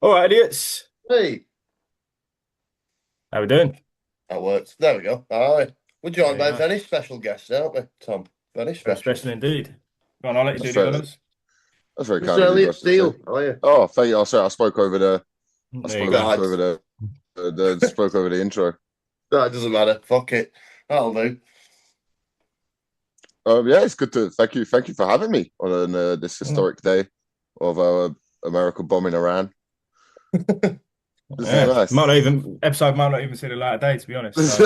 All right, idiots. Hey, How we doing? that works. There we go. All right. We're joined Very by very nice. special guests, aren't we, Tom? Very Very special. special indeed. Go on, I'll let you That's do the very, honors. that's very Mr. kind of you Elliot guys to say. Steel, how are you? Oh, thank you. I spoke over I There you spoke go. Right. over spoke over the intro. That doesn't matter. Fuck it. That'll do. Yeah, it's good to thank you for having me on this historic day of America bombing Iran. This is Yeah, might nice. not even episode might not even see the light of day, to be honest. So,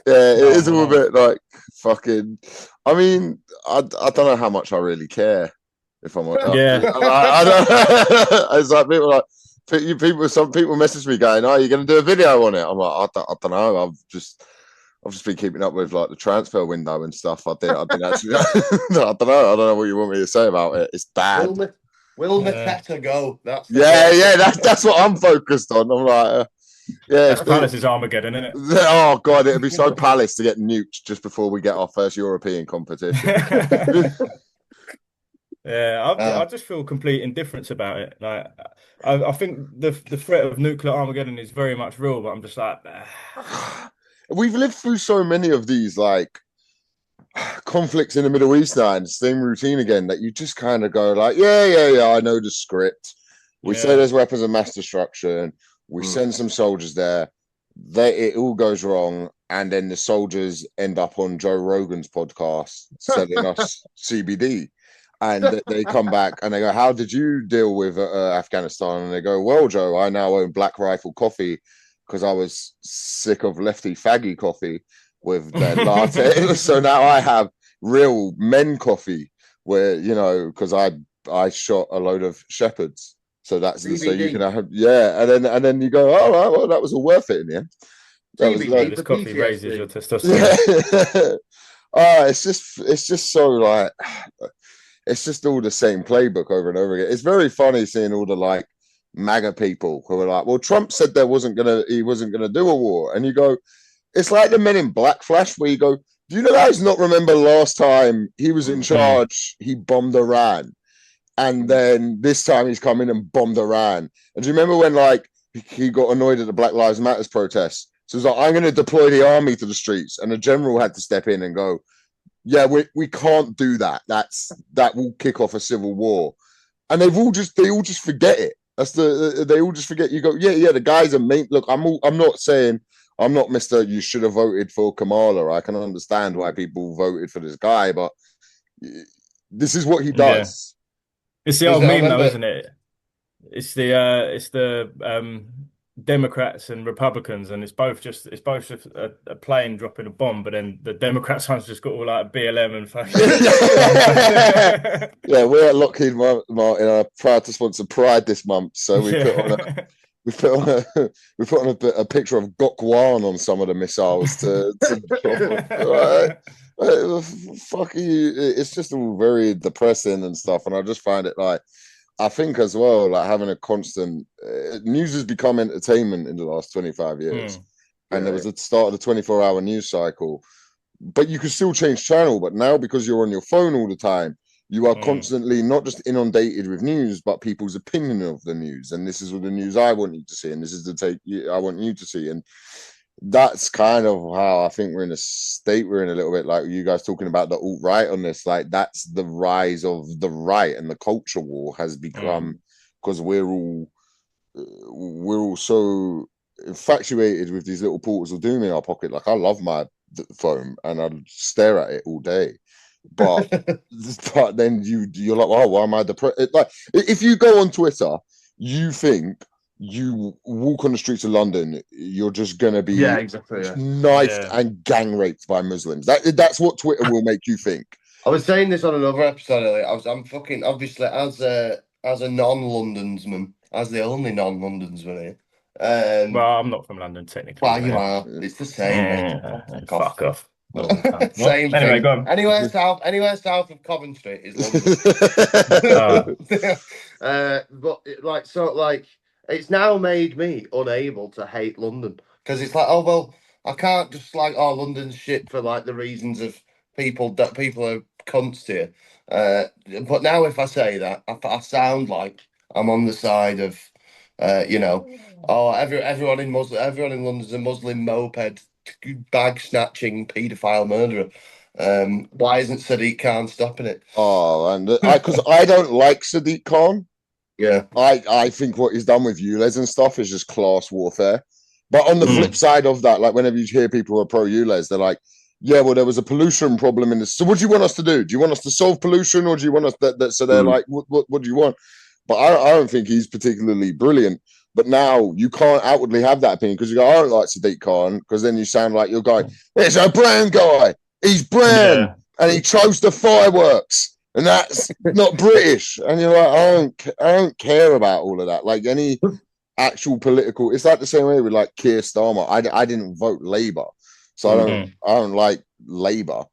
Yeah, it no, is all a no. bit like fucking. I mean, I don't know how much I really care. If I'm, Yeah, I don't. It's like some people message me going, "Oh, you're going to do a video on it?" I'm like, I don't know. I've just been keeping up with like the transfer window and stuff. I didn't actually. I don't know. I don't know what you want me to say about it. It's bad. Will, Ma- will yeah. Mateta go? That's the Yeah, question. yeah. That's what I'm focused on. I'm like, yeah. That's Palace's Armageddon, isn't Oh god, it'd be so Palace to get nuked just before we get our first European competition. it? Yeah, I Uh, just feel complete indifference about it. Like, I think the threat of nuclear Armageddon is very much real, but I'm just like, We've lived through so many of these like conflicts in the Middle East now, and same routine again that you just kind of go like, yeah, I know the script. We say yeah, there's weapons of mass destruction. We mm. send some soldiers there. It all goes wrong, and then the soldiers end up on Joe Rogan's podcast selling us CBD. And they come back and they go, "How did you deal with Afghanistan?" And they go, "Well, Joe, I now own Black Rifle Coffee because I was sick of lefty faggy coffee with their latte. So now I have real men coffee where because I shot a load of shepherds. So so you can CBD. have and then you go, all right, well that was all worth it in the end. That was no, CBD like this for coffee raises your PTSD. testosterone. yeah. It's just so like it's just all the same playbook over and over again. It's very funny seeing all the like MAGA people who are like, well, Trump said he wasn't gonna do a war. And you go, it's like the Men in Black Flash where you go, do you know guys not remember last time he was in Mm. Mm. charge, he bombed Iran. And then this time he's come in and bombed Iran. And do you remember when like he got annoyed at the Black Lives Matters protests? So he's like, I'm going to deploy the army to the streets. And the general had to step in and go, yeah, we can't do that. That will kick off a civil war. And they all just forget it. They all just forget. You go, yeah. The guys are main. Look, I'm not saying I'm not Mister. You should have voted for Kamala. I can understand why people voted for this guy, but this is what he Yeah, does. it's the Because old I meme though, remember, isn't it? It's the Democrats and Republicans, and it's both just a plane dropping a bomb, but then the Democrats one's just got all like BLM and fucking Yeah, we're at Lockheed Martin are proud to sponsor Pride this month, so yeah. we put on a we put on a picture of Gok Wan on some of the missiles to drop off. Fuck you! It's just all very depressing and stuff, and I just find it like I think as well, like having a constant news has become entertainment in the last 25 years, Hmm. and there yeah, was the start of the 24-hour news cycle, but you can still change channel. But now because you're on your phone all the time, you are Hmm. constantly not just inundated with news, but people's opinion of the news. And this is what the news I want you to see, and this is the take I want you to see. And that's kind of how I think we're in a state we're in a little bit like you guys talking about the alt right on this. Like that's the rise of the right, and the culture war has Hmm. become because we're all so infatuated with these little portals of doom in our pocket. Like I love my phone and I stare at it all day, but then you're like, oh, why am I depressed? Like if you go on Twitter, you think you walk on the streets of London, you're just gonna yeah, be exactly. Yeah. knifed Yeah. and gang raped by Muslims. That's what Twitter will make you think. I was saying this on another episode earlier. I'm fucking obviously as a non-Londonsman, as the only non-Londonsman here. Um, Well, I'm not from London technically, well, but you yeah. are. It's the same, mate. Yeah. Fuck off. Fuck off. Northern cunt. What? Same Anyway, thing. go on. Anywhere south of Coventry is London. Uh, But it's now made me unable to hate London because it's like, oh well, I can't just like, oh, London's shit for like the reasons of people that people are cunts here. But now if I say that, I sound like I'm on the side of, you know, oh, everyone in London's a Muslim moped bag snatching paedophile murderer. Why isn't Sadiq Khan stopping it? Oh, and because I don't like Sadiq Khan. Yeah. I think what he's done with ULEZ and stuff is just class warfare. But on the flip side of that, like whenever you hear people who are pro ULEZ, they're like, yeah, well, there was a pollution problem in this. So what do you want us to do? Do you want us to solve pollution, or do you want us that so they're like, what do you want? But I don't think he's particularly brilliant. But now you can't outwardly have that opinion because you go, I don't like Sadiq Khan, because then you sound like you're going, it's a brown guy. He's brown and he chose the fireworks. And that's not British. And you're like, I don't care about all of that. Like any actual political, it's like the same way with like Keir Starmer. I didn't vote Labour, so I don't like Labour.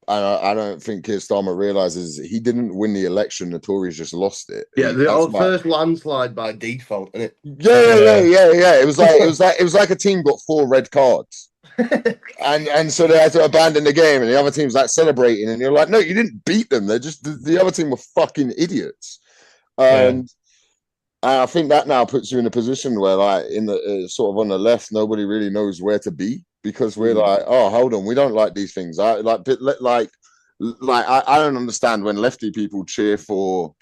I don't think Keir Starmer realizes he didn't win the election. The Tories just lost it. Yeah, the first landslide by default, isn't it? Yeah. It was like a team got 4 red cards. and so they had to abandon the game, and the other team's like celebrating, and you're like, no, you didn't beat them. They're just the other team were fucking idiots. And I think that now puts you in a position where, like, in the sort of on the left, nobody really knows where to be, because we're like, oh, hold on, we don't like these things. I don't understand when lefty people cheer for,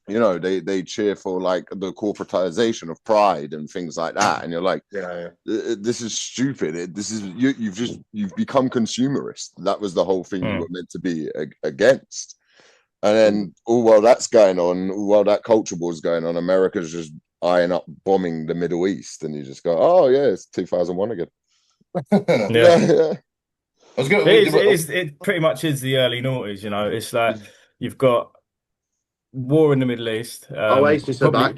you know, they cheer for like the corporatization of pride and things like that, and you're like, this is stupid. This is you've become consumerist. That was the whole thing you were meant to be against. And then while that's going on, while that culture war's going on, America's just eyeing up bombing the Middle East, and you just go, oh yeah, it's 2001 again. Yeah. It pretty much is the early noughties, you know. It's like you've got war in the Middle East. Oasis are back.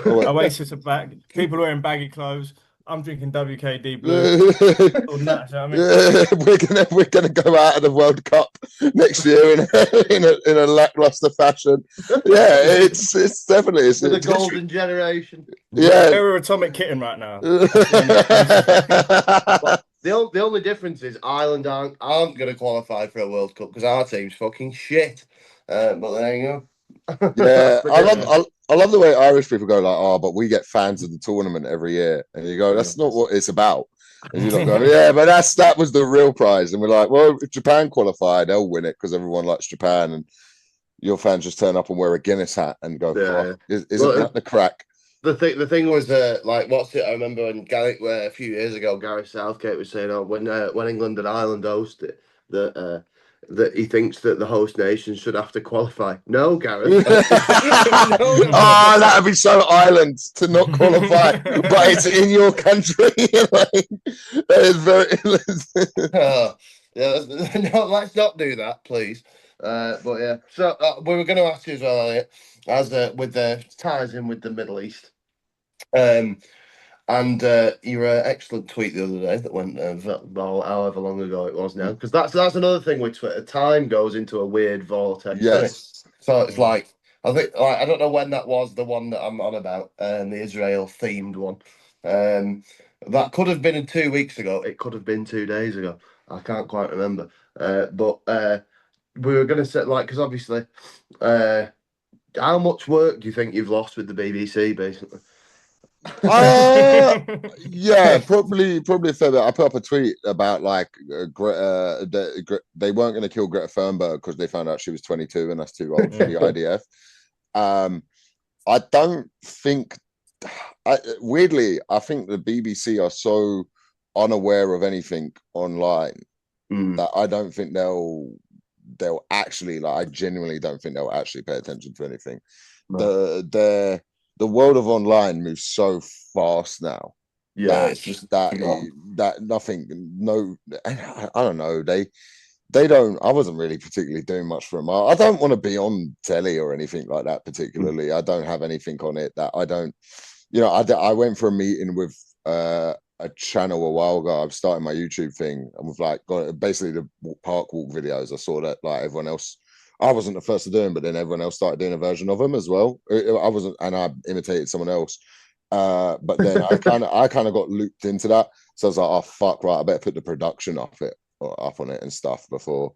Oasis are back. People are wearing baggy clothes. I'm drinking WKD blue. We're gonna go out of the World Cup next year in a lackluster fashion. Yeah, it's definitely it's the golden generation. Yeah, we're Atomic Kitten right now. The only difference is Ireland aren't going to qualify for a World Cup because our team's fucking shit. But there you go. Yeah, I love the way Irish people go like, oh, but we get fans of the tournament every year, and you go, that's not what it's about. And you're not going, yeah, but that was the real prize. And we're like, well, if Japan qualify, they'll win it because everyone likes Japan, and your fans just turn up and wear a Guinness hat and go, isn't that the crack? The thing was like, what's it? I remember when a few years ago, Gareth Southgate was saying, oh, when England and Ireland host it, that he thinks that the host nation should have to qualify. No, Gareth. No. Oh, that would be so Ireland to not qualify, but it's in your country. That is very. No, let's not do that, please. But yeah, so we were going to ask you as well, Elliot, as with the ties in with the Middle East. And your excellent tweet the other day that went however long ago it was now, because that's another thing with Twitter. Time goes into a weird vortex. Yes. So it's like, I think, I don't know when that was, the one that I'm on about, the Israel themed one. That could have been 2 weeks ago. It could have been 2 days ago. I can't quite remember. But we were going to say, like, because obviously, how much work do you think you've lost with the BBC, basically? Yeah, probably a fair bit. I put up a tweet about like they weren't going to kill Greta Thunberg because they found out she was 22 and that's too old for the IDF. I don't think. Weirdly, I think the BBC are so unaware of anything online that I don't think they'll actually, like, I genuinely don't think they'll actually pay attention to anything. No. The world of online moves so fast now. Yeah, it's just that nothing. No, I don't know. They don't. I wasn't really particularly doing much for them. I don't want to be on telly or anything like that particularly. I don't have anything on it that I don't. You know, I went for a meeting with a channel a while ago. I've started my YouTube thing, and we've like got basically the park walk videos. I saw that like everyone else. I wasn't the first to do them, but then everyone else started doing a version of them as well. I wasn't, and I imitated someone else. But then I kind of got looped into that. So I was like, oh fuck, right, I better put the production up on it and stuff before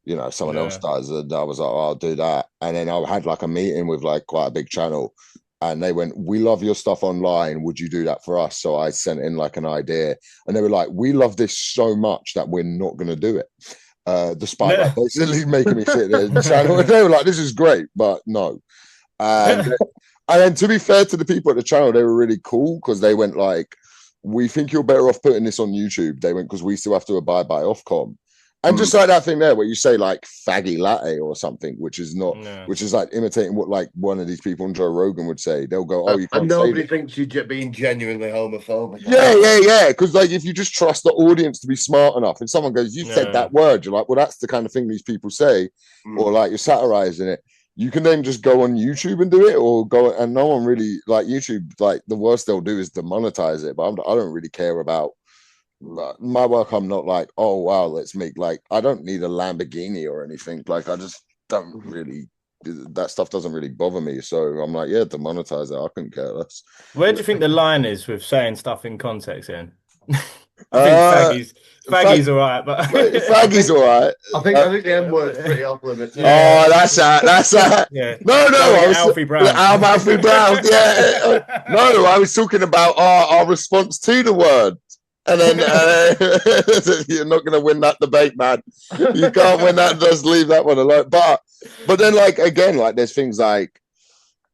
you know, someone else Yeah. does. And I was like, oh, I'll do that. And then I had like a meeting with like quite a big channel, and they went, we love your stuff online. Would you do that for us? So I sent in like an idea, and they were like, we love this so much that we're not going to do it. Despite like basically making me sit there in the channel. And they were like, this is great, but no. And then to be fair to the people at the channel, they were really cool because they went like, we think you're better off putting this on YouTube. They went, because we still have to abide by Ofcom. And just like that thing there where you say like faggy latte or something, which is not, which is like imitating what like one of these people on Joe Rogan would say. They'll go, oh, you can't and say nobody that. thinks you're being genuinely homophobic. Yeah. Because like if you just trust the audience to be smart enough, and someone goes, you said that word, you're like, well, that's the kind of thing these people say, or like you're satirizing it. You can then just go on YouTube and do it, or go, and no one really like YouTube. Like the worst they'll do is demonetize it. But I don't really care about my work. I'm not like, oh wow, let's make like, I don't need a Lamborghini or anything. Like I just don't really, that stuff doesn't really bother me. So I'm like, yeah, demonetize it. I couldn't care less. Where do you think the line is with saying stuff in context then? I think faggy's all right, but faggy's all right. I think the N word's pretty off limits. Yeah. Oh, that's that. Yeah. No, Alfie Brown. Alfie Brown. Yeah. No, I was talking about our response to the word. And then you're not going to win that debate, man. You can't win that. Just leave that one alone. But then, like again, like there's things like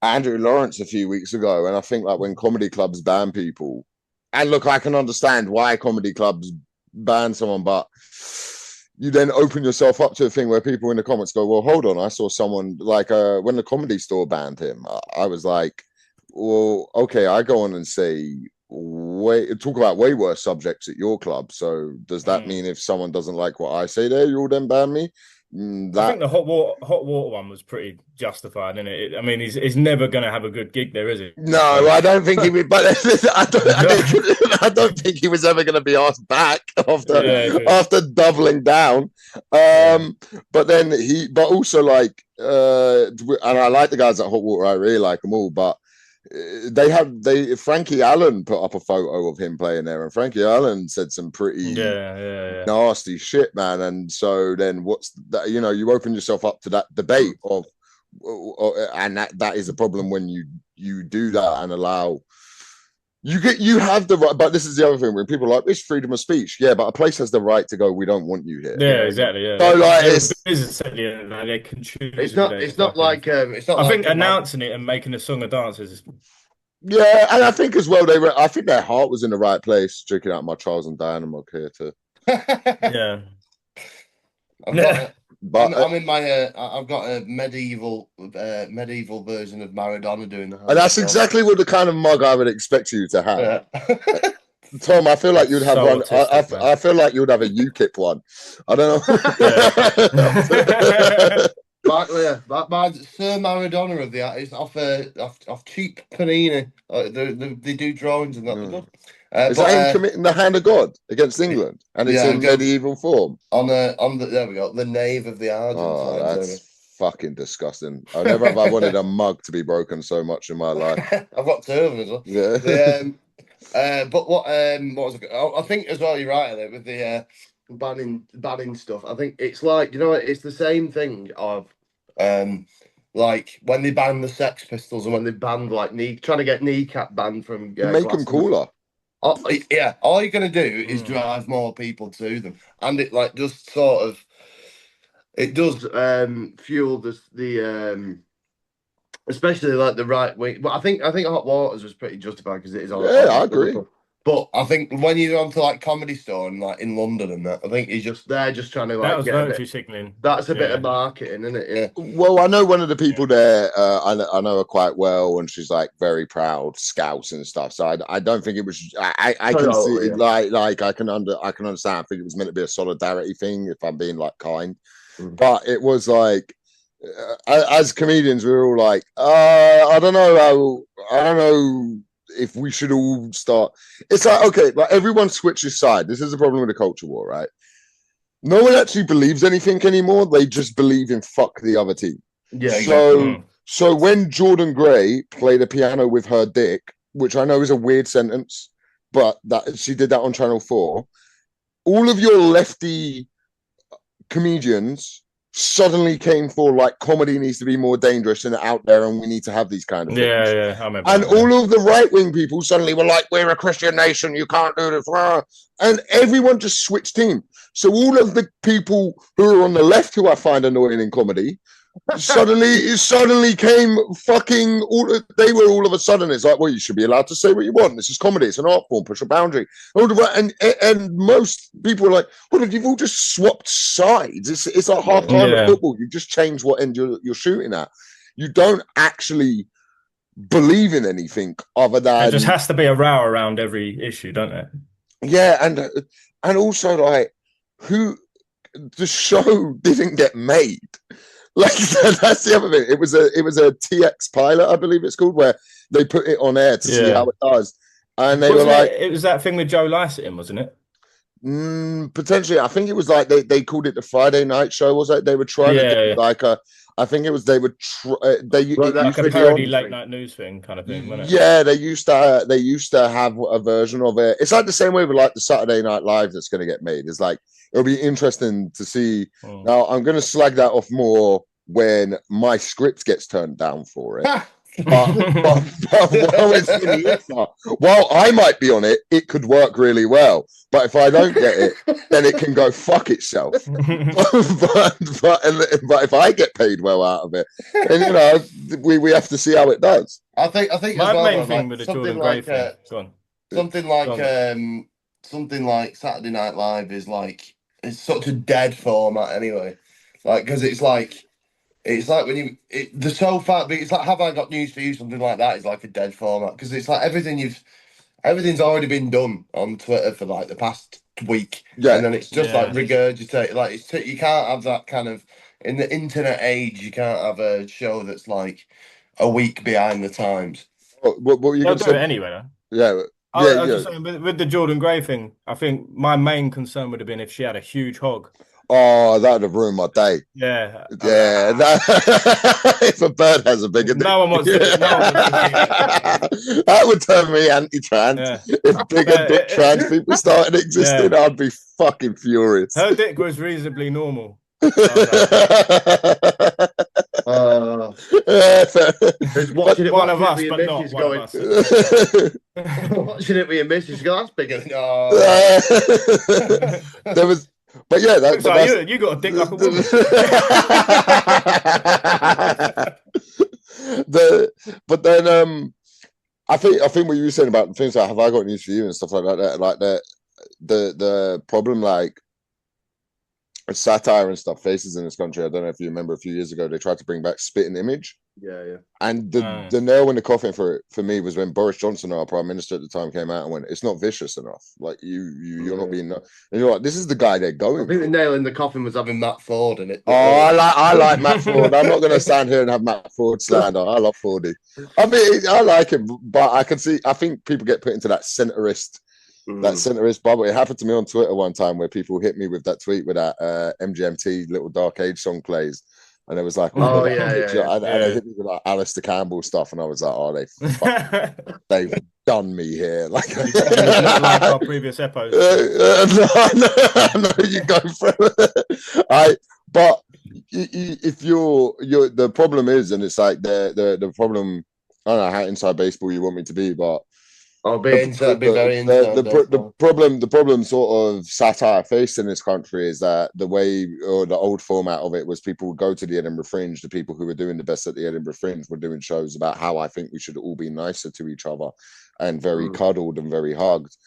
Andrew Lawrence a few weeks ago, and I think like when comedy clubs ban people, and look, I can understand why comedy clubs ban someone, but you then open yourself up to a thing where people in the comments go, well, hold on, I saw someone like when the Comedy Store banned him, I was like, well, okay, I go on and say, talk about way worse subjects at your club. So does that mean if someone doesn't like what I say there, you'll then ban me? I think the hot water one was pretty justified, isn't it? I mean, he's never going to have a good gig there, is he? No, I don't think he would. But I don't think he was ever going to be asked back after doubling down. But then but also like, and I like the guys at Hot Water. I really like them all, but Frankie Allen put up a photo of him playing there, and Frankie Allen said some pretty nasty shit, man. And so then what's that? You know, you open yourself up to that debate of, and that is a problem when you do that and allow you have the right. But this is the other thing when people are like, it's freedom of speech. Yeah, but a place has the right to go, we don't want you here. Yeah, exactly. Yeah. So like they can choose. It's not like I think announcing it and making a song and dance is. Yeah, and I think as well I think their heart was in the right place. Drinking out my Charles and Diana mug here too. Yeah. I'm in my. I've got a medieval version of Maradona doing the. And that's exactly what the kind of mug I would expect you to have. Yeah. Tom, I feel like you'd have one. I feel like you'd have a UKIP one. I don't know. My Sir Maradona of the is off cheap Panini. They do drawings and that. Is that him committing the hand of God against England? And it's in medieval form. On the there we go, the knave of the Argentine. Oh, that's fucking disgusting. I never have I wanted a mug to be broken so much in my life. I've got two of them as well. Yeah. But what was it? I think as well, you're right with the banning stuff. I think it's like, you know, it's the same thing of like when they banned the Sex Pistols and when they banned like trying to get Kneecap banned from make them cooler. Yeah, all you're gonna do is drive more people to them, and it like just sort of it does fuel the especially like the right wing. But I think Hot Waters was pretty justified because it is. I agree. But I think when you're onto like Comedy Store and like in London and that, I think they're just trying to like. That was virtue signaling. That's a bit of marketing, isn't it? Yeah. Well, I know one of the people there. I know her quite well, and she's like very proud Scouts and stuff. So I don't think it was. I can see like I can understand. I think it was meant to be a solidarity thing. If I'm being like kind, but it was like. As comedians, we were all like, I don't know if we should all start. It's like, okay, like everyone switches side. This is the problem with the culture war, right? No one actually believes anything anymore. They just believe in fuck the other team. Yeah. So when Jordan Gray played the piano with her dick, which I know is a weird sentence, but that she did that on Channel 4, all of your lefty comedians suddenly came for like comedy needs to be more dangerous and out there, and we need to have these kind of things. Yeah, I remember. And that, all of the right wing people suddenly were like, "We're a Christian nation, you can't do this," and everyone just switched team. So all of the people who are on the left, who I find annoying in comedy, suddenly came fucking they were all of a sudden, it's like, well, you should be allowed to say what you want, this is comedy, it's an art form, push a boundary, and most people are like, well, you've all just swapped sides. It's like half time at football, you just change what end you're shooting at. You don't actually believe in anything other than it just has to be a row around every issue, don't it? Yeah, and also like who the show didn't get made. Like that's the other thing. It was a TX pilot, I believe it's called, where they put it on air to see how it does, and they were like, it was that thing with Joe Lycett, wasn't it? Potentially, I think it was like they called it the Friday night show. Was it? They were trying to do like a. I think it was they would like a parody late night news thing kind of thing, wasn't it? Yeah, they used to have a version of it. It's like the same way with like the Saturday Night Live that's going to get made. It's like it'll be interesting to see. Now I'm going to slag that off more when my script gets turned down for it. But while I might be on it, it could work really well. But if I don't get it, then it can go fuck itself. but if I get paid well out of it, then you know we have to see how it does. I think my main thing with the Jordan Gray thing. Something like Saturday Night Live is like it's such a dead format anyway. Like because it's like when the so far, it's like Have I Got News for You? Something like that is like a dead format because it's like everything's already been done on Twitter for like the past week, and then it's just like regurgitate. Like you can't have that kind of in the internet age. You can't have a show that's like a week behind the times. What were you going to say? Do it anyway, though. Yeah. I was just saying, with the Jordan Gray thing, I think my main concern would have been if she had a huge hog. Oh, that would have ruined my day. Yeah. If a bird has a bigger dick. No one wants to. That would turn me anti-trans. Yeah. If bigger dick trans people started existing, I'd be fucking furious. Her dick was reasonably normal. Watching it one of us, but not one of us. Watching it with your missus, that's bigger. There was. But yeah, that's you got a dick like a woman. But then I think what you were saying about things like Have I Got News for You and stuff like that, like the problem like satire and stuff faces in this country. I don't know if you remember a few years ago they tried to bring back spitting image. Yeah. And the nail in the coffin for me was when Boris Johnson, our prime minister at the time, came out and went, "It's not vicious enough. Like you're not being." And you're like, "This is the guy they're going." I think the nail in the coffin was having Matt Ford in it. Oh, I like Matt Ford. I'm not going to stand here and have Matt Ford slander. I love Fordy. I mean, I like him, but I think people get put into that centrist bubble. It happened to me on Twitter one time where people hit me with that tweet with that MGMT Little Dark Age song plays. And it was like, and I hit me with like Alistair Campbell stuff, and I was like, oh, they've done me here. Like, not like our previous episodes. No, you go for it. But if you're the problem is, and it's like the problem. I don't know how inside baseball you want me to be, but the problem sort of satire faced in this country is that the way or the old format of it was people would go to the Edinburgh Fringe. The people who were doing the best at the Edinburgh Fringe were doing shows about how I think we should all be nicer to each other and very cuddled and very hugged.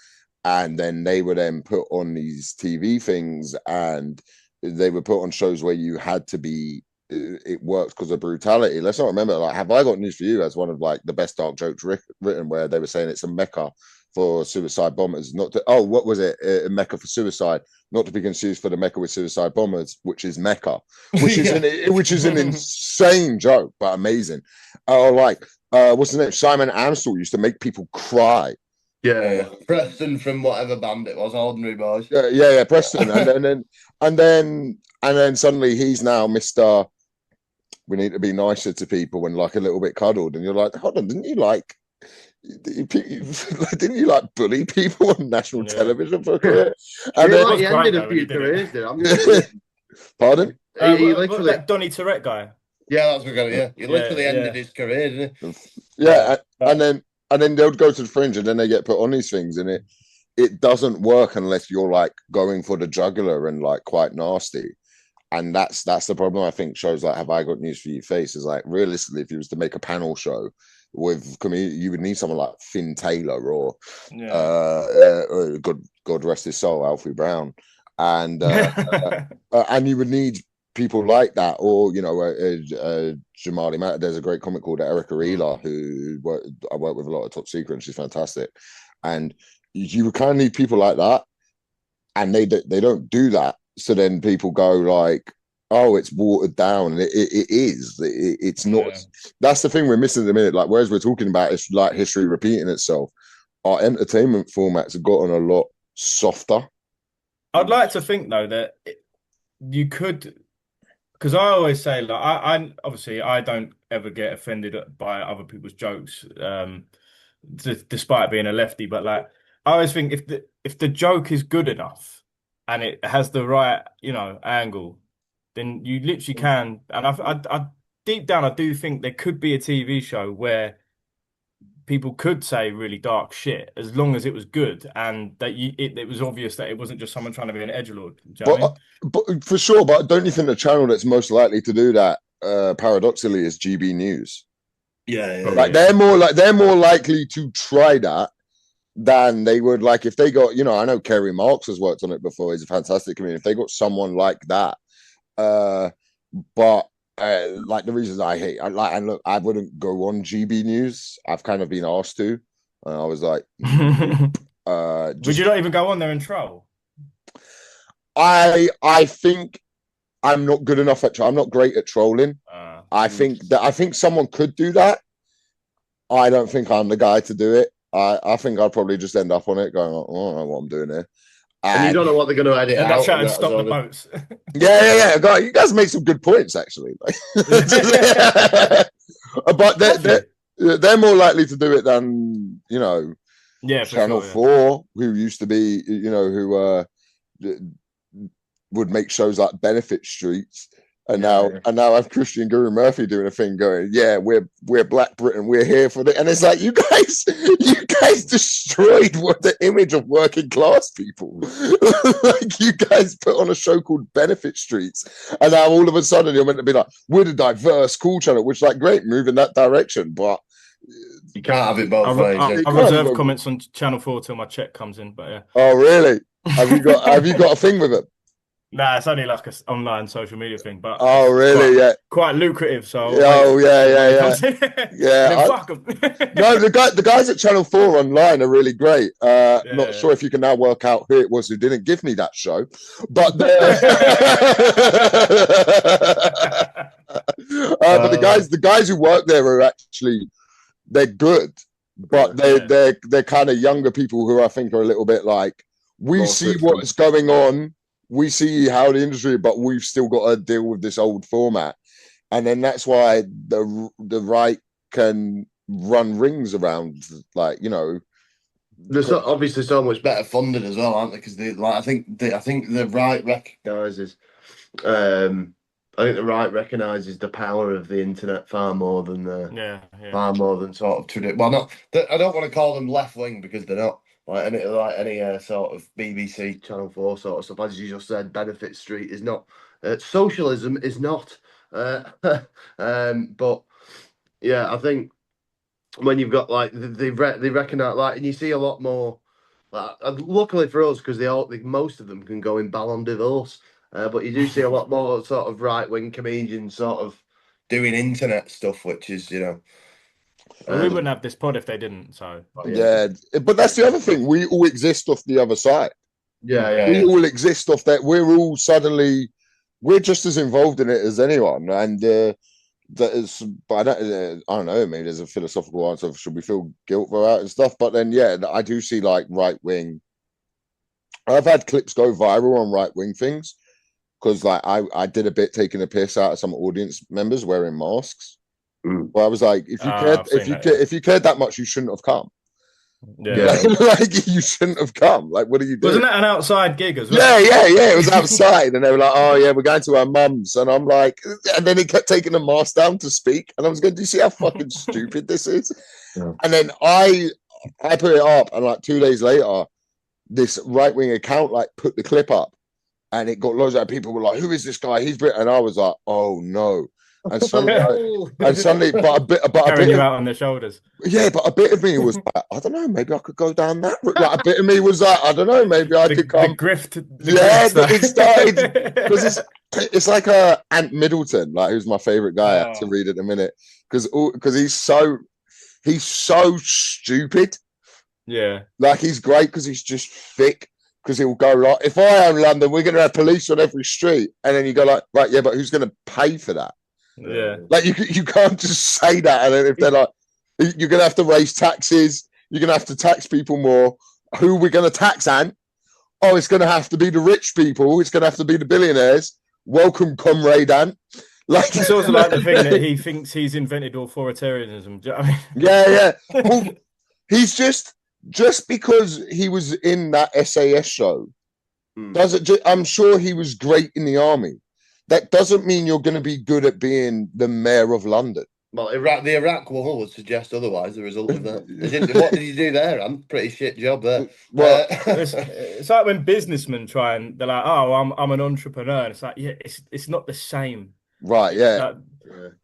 And then they were then put on these TV things and they were put on shows where you had to be. It worked because of brutality. Let's not remember, like, Have I Got News for You as one of like the best dark jokes written, where they were saying it's a mecca for suicide bombers, not to what was it, a mecca for suicide, not to be confused for the mecca with suicide bombers, which is Mecca, which is an insane joke but amazing. What's the name? Simon Amstel used to make people cry. Yeah. Preston from whatever band it was, Ordinary Boys. Yeah, Preston, and then suddenly he's now Mr. We need to be nicer to people and like a little bit cuddled, and you're like, hold on, didn't you like bully people on national television for a career? And then the end of a few careers, did I? Pardon? He What, literally, that Donny Tourette guy? yeah, that's what I got. Yeah, he Yeah, literally ended yeah, his career, didn't Yeah, yeah. and then they'll go to the fringe, and then they get put on these things, and it doesn't work unless you're like going for the jugular and like quite nasty. And that's the problem. I think shows like Have I Got News for You Face is like, realistically, if you was to make a panel show with community, you would need someone like Finn Taylor or Yeah. God rest his soul, Alfie Brown, and you would need people like that, or Jamali Matt. There's a great comic called Erica Elar I work with a lot of Top Secret, and she's fantastic. And you would kind of need people like that, and they don't do that. So then people go like, "Oh, it's watered down." And it is. It's not. Yeah. That's the thing we're missing at the minute. Like, whereas we're talking about it's like history repeating itself, our entertainment formats have gotten a lot softer. I'd like to think though that you could, because I always say like I obviously I don't ever get offended by other people's jokes, despite being a lefty. But like I always think if the joke is good enough and it has the right angle, then you literally can. And I deep down I do think there could be a TV show where people could say really dark shit as long as it was good and that it was obvious that it wasn't just someone trying to be an edgelord. Do you know what I mean? But for sure, but don't you think the channel that's most likely to do that, paradoxically, is GB News? Yeah, Like they're more likely to try that than they would like if they got, I know Kerry Marks has worked on it before. He's a fantastic comedian. If they got someone like that, but like the reasons I hate, and look, I wouldn't go on GB News. I've kind of been asked to, and I was like, Would you not even go on there and troll? I think I'm not good enough I'm not great at trolling. I think someone could do that. I don't think I'm the guy to do it. I think I'd probably just end up on it going, oh, I don't know what I'm doing here. And you don't know what they're going to edit and out. Try and stop the boats. Yeah. God, you guys make some good points, actually. But they're more likely to do it than, Channel 4, who used to be, who would make shows like Benefit Streets. And now I've Christian Guru Murphy doing a thing going, yeah, we're Black Britain, we're here for it. And it's like, you guys destroyed the image of working class people. Like, you guys put on a show called Benefit Streets, and now all of a sudden you're meant to be like, we're the diverse cool channel, which, like, great, move in that direction, but you can't have it both ways. I reserve comments on Channel 4 till my check comes in, but yeah. Oh really? Have you got a thing with it? Nah, it's only like an online social media thing, but oh really? Quite lucrative. So yeah. Fuck them. No, the guys at Channel 4 online are really great. Not sure if you can now work out who it was who didn't give me that show, but but the guys who work there are actually, they're good, but they're kind of younger people who I think are a little bit like, we see what's going on. We see how the industry, but we've still got to deal with this old format. And then that's why the right can run rings around, like, They're obviously so much better funded as well, aren't they? Because I think the right recognises, the power of the internet far more than far more than sort of traditional. Well, not I don't want to call them left wing, because they're not. Like any sort of BBC Channel 4 sort of stuff, as you just said, Benefit Street is not. Socialism is not. But yeah, I think when you've got like they recognise, like, and you see a lot more. Like, luckily for us, because most of them can go in Ballon d'Or, but you do see a lot more sort of right wing comedians sort of doing internet stuff, which is we wouldn't have this pod if they didn't. So yeah, but that's the other thing. We all exist off the other side. We all exist off that. We're just as involved in it as anyone. And that is, but I don't know. Maybe there's a philosophical answer of, should we feel guilt for that and stuff? But then, yeah, I do see like right wing. I've had clips go viral on right wing things because, like, I did a bit taking a piss out of some audience members wearing masks. Well, I was like, if you cared that much, you shouldn't have come. Yeah. Like, you shouldn't have come. Like, what are you doing? Wasn't that an outside gig as well? Yeah. It was outside, and they were like, "Oh yeah, we're going to our mum's," and I'm like, and then he kept taking the mask down to speak, and I was going, "Do you see how fucking stupid this is?" Yeah. And then I put it up, and like 2 days later, this right wing account like put the clip up, and it got loads of people were like, "Who is this guy? He's Brit," and I was like, "Oh no." And suddenly, but Carrying you out on their shoulders. Yeah, but a bit of me was like, I don't know, maybe I could go down that route. Like, a bit of me was like, I don't know, maybe I could come. It started because it's like Ant Middleton, like who's my favorite guy I have to read at the minute, because he's so stupid. Yeah, like he's great because he's just thick. Because he'll go like, if I own London, we're going to have police on every street, and then you go like, right, yeah, but who's going to pay for that? Yeah, like you can't just say that, and then if they're like, you're gonna have to raise taxes, you're gonna have to tax people more. Who are we gonna tax, Ant? Oh, it's gonna have to be the rich people, it's gonna have to be the billionaires. Welcome, comrade Ant. Like, it's also like the thing that he thinks he's invented authoritarianism. Do you know what I mean? Yeah. Well, he's just because he was in that SAS show I'm sure he was great in the army. That doesn't mean you're going to be good at being the mayor of London. Well, the Iraq War would suggest otherwise. The result of that. What did you do there? I'm pretty shit job there. Well, it's like when businessmen try and they're like, "Oh, I'm an entrepreneur." And it's like, yeah, it's not the same, right? Yeah.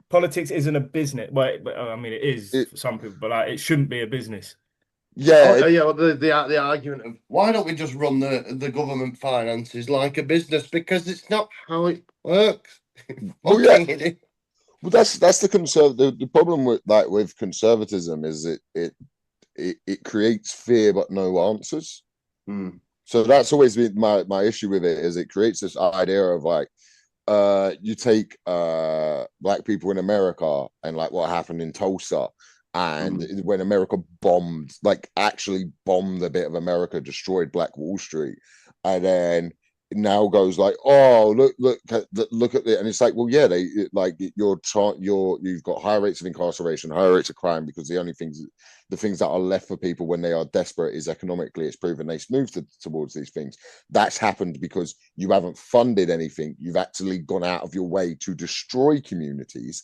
Politics isn't a business. Well, I mean, it is for some people, but like, it shouldn't be a business. Yeah, well, the argument of why don't we just run the government finances like a business, because it's not how it works. Well, yeah. Well, that's the problem with conservatism is it creates fear but no answers. So that's always been my issue with it, is it creates this idea of like, you take black people in America and like what happened in Tulsa. And when America actually bombed a bit of America, destroyed Black Wall Street, and then it now goes like, oh, look at it, and it's like, well, yeah, they like you've got high rates of incarceration, high rates of crime, because the things that are left for people when they are desperate is economically. It's proven they move towards these things. That's happened because you haven't funded anything. You've actually gone out of your way to destroy communities.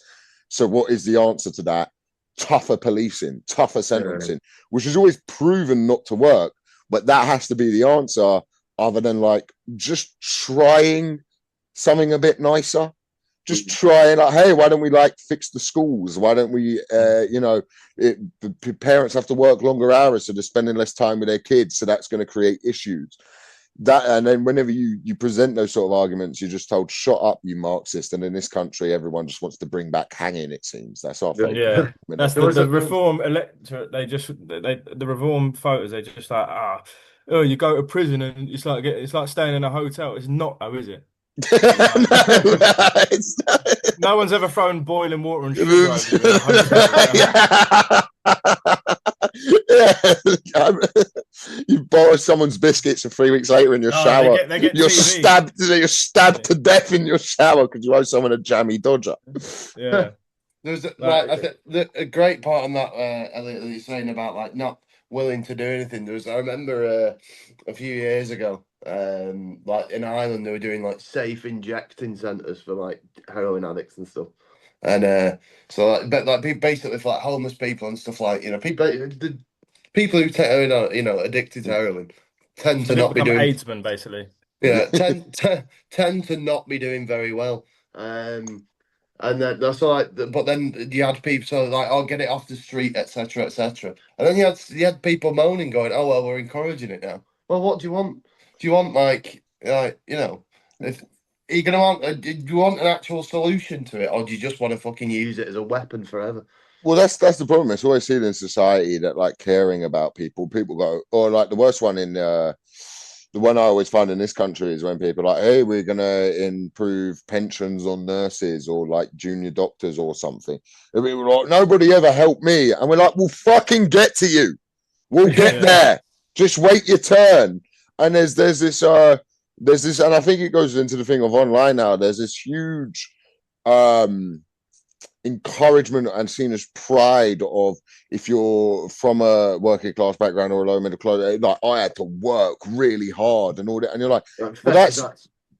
So what is the answer to that? Tougher policing, tougher sentencing, which is always proven not to work. But that has to be the answer, other than like just trying something a bit nicer. Just trying like, hey, why don't we like fix the schools? Why don't we, parents have to work longer hours, so they're spending less time with their kids. So that's going to create issues. And then whenever you present those sort of arguments, you're just told, shut up, you Marxist. And in this country, everyone just wants to bring back hanging, it seems. That's our favorite. Yeah, that's the reform electorate. The reform voters, they just like, you go to prison and it's like staying in a hotel. It's not, though, is it? No one's ever thrown boiling water and sugar over you in a hotel. You borrow someone's biscuits and 3 weeks later in your shower, you're stabbed to death in your shower because you owe someone a jammy Dodger. Yeah. There's I think a great part on that, Elliot, that you're saying about like not willing to do anything. I remember a few years ago, like in Ireland, they were doing like safe injecting centres for like heroin addicts and stuff. And so basically for like homeless people and stuff, like, people who take heroin, addicted to heroin tend to not be doing AIDSmen, basically. Yeah, tend to not be doing very well. And then that's like, but then you had people so like, oh, get it off the street, etc., etc. And then you had people moaning, going, oh well, we're encouraging it now. Well, what do you want? Do you want like if are you gonna want? Do you want an actual solution to it, or do you just want to fucking use it as a weapon forever? Well, that's the problem. It's always seen in society that like caring about people go, or like the worst one in the one I always find in this country is when people are like, hey, we're gonna improve pensions on nurses or like junior doctors or something. And we were like, nobody ever helped me, and we're like, we'll fucking get to you. We'll get there. Just wait your turn. And there's this, and I think it goes into the thing of online now. There's this huge encouragement and seen as pride of if you're from a working class background or a low middle class, like I had to work really hard and all that, and you're like, well, that's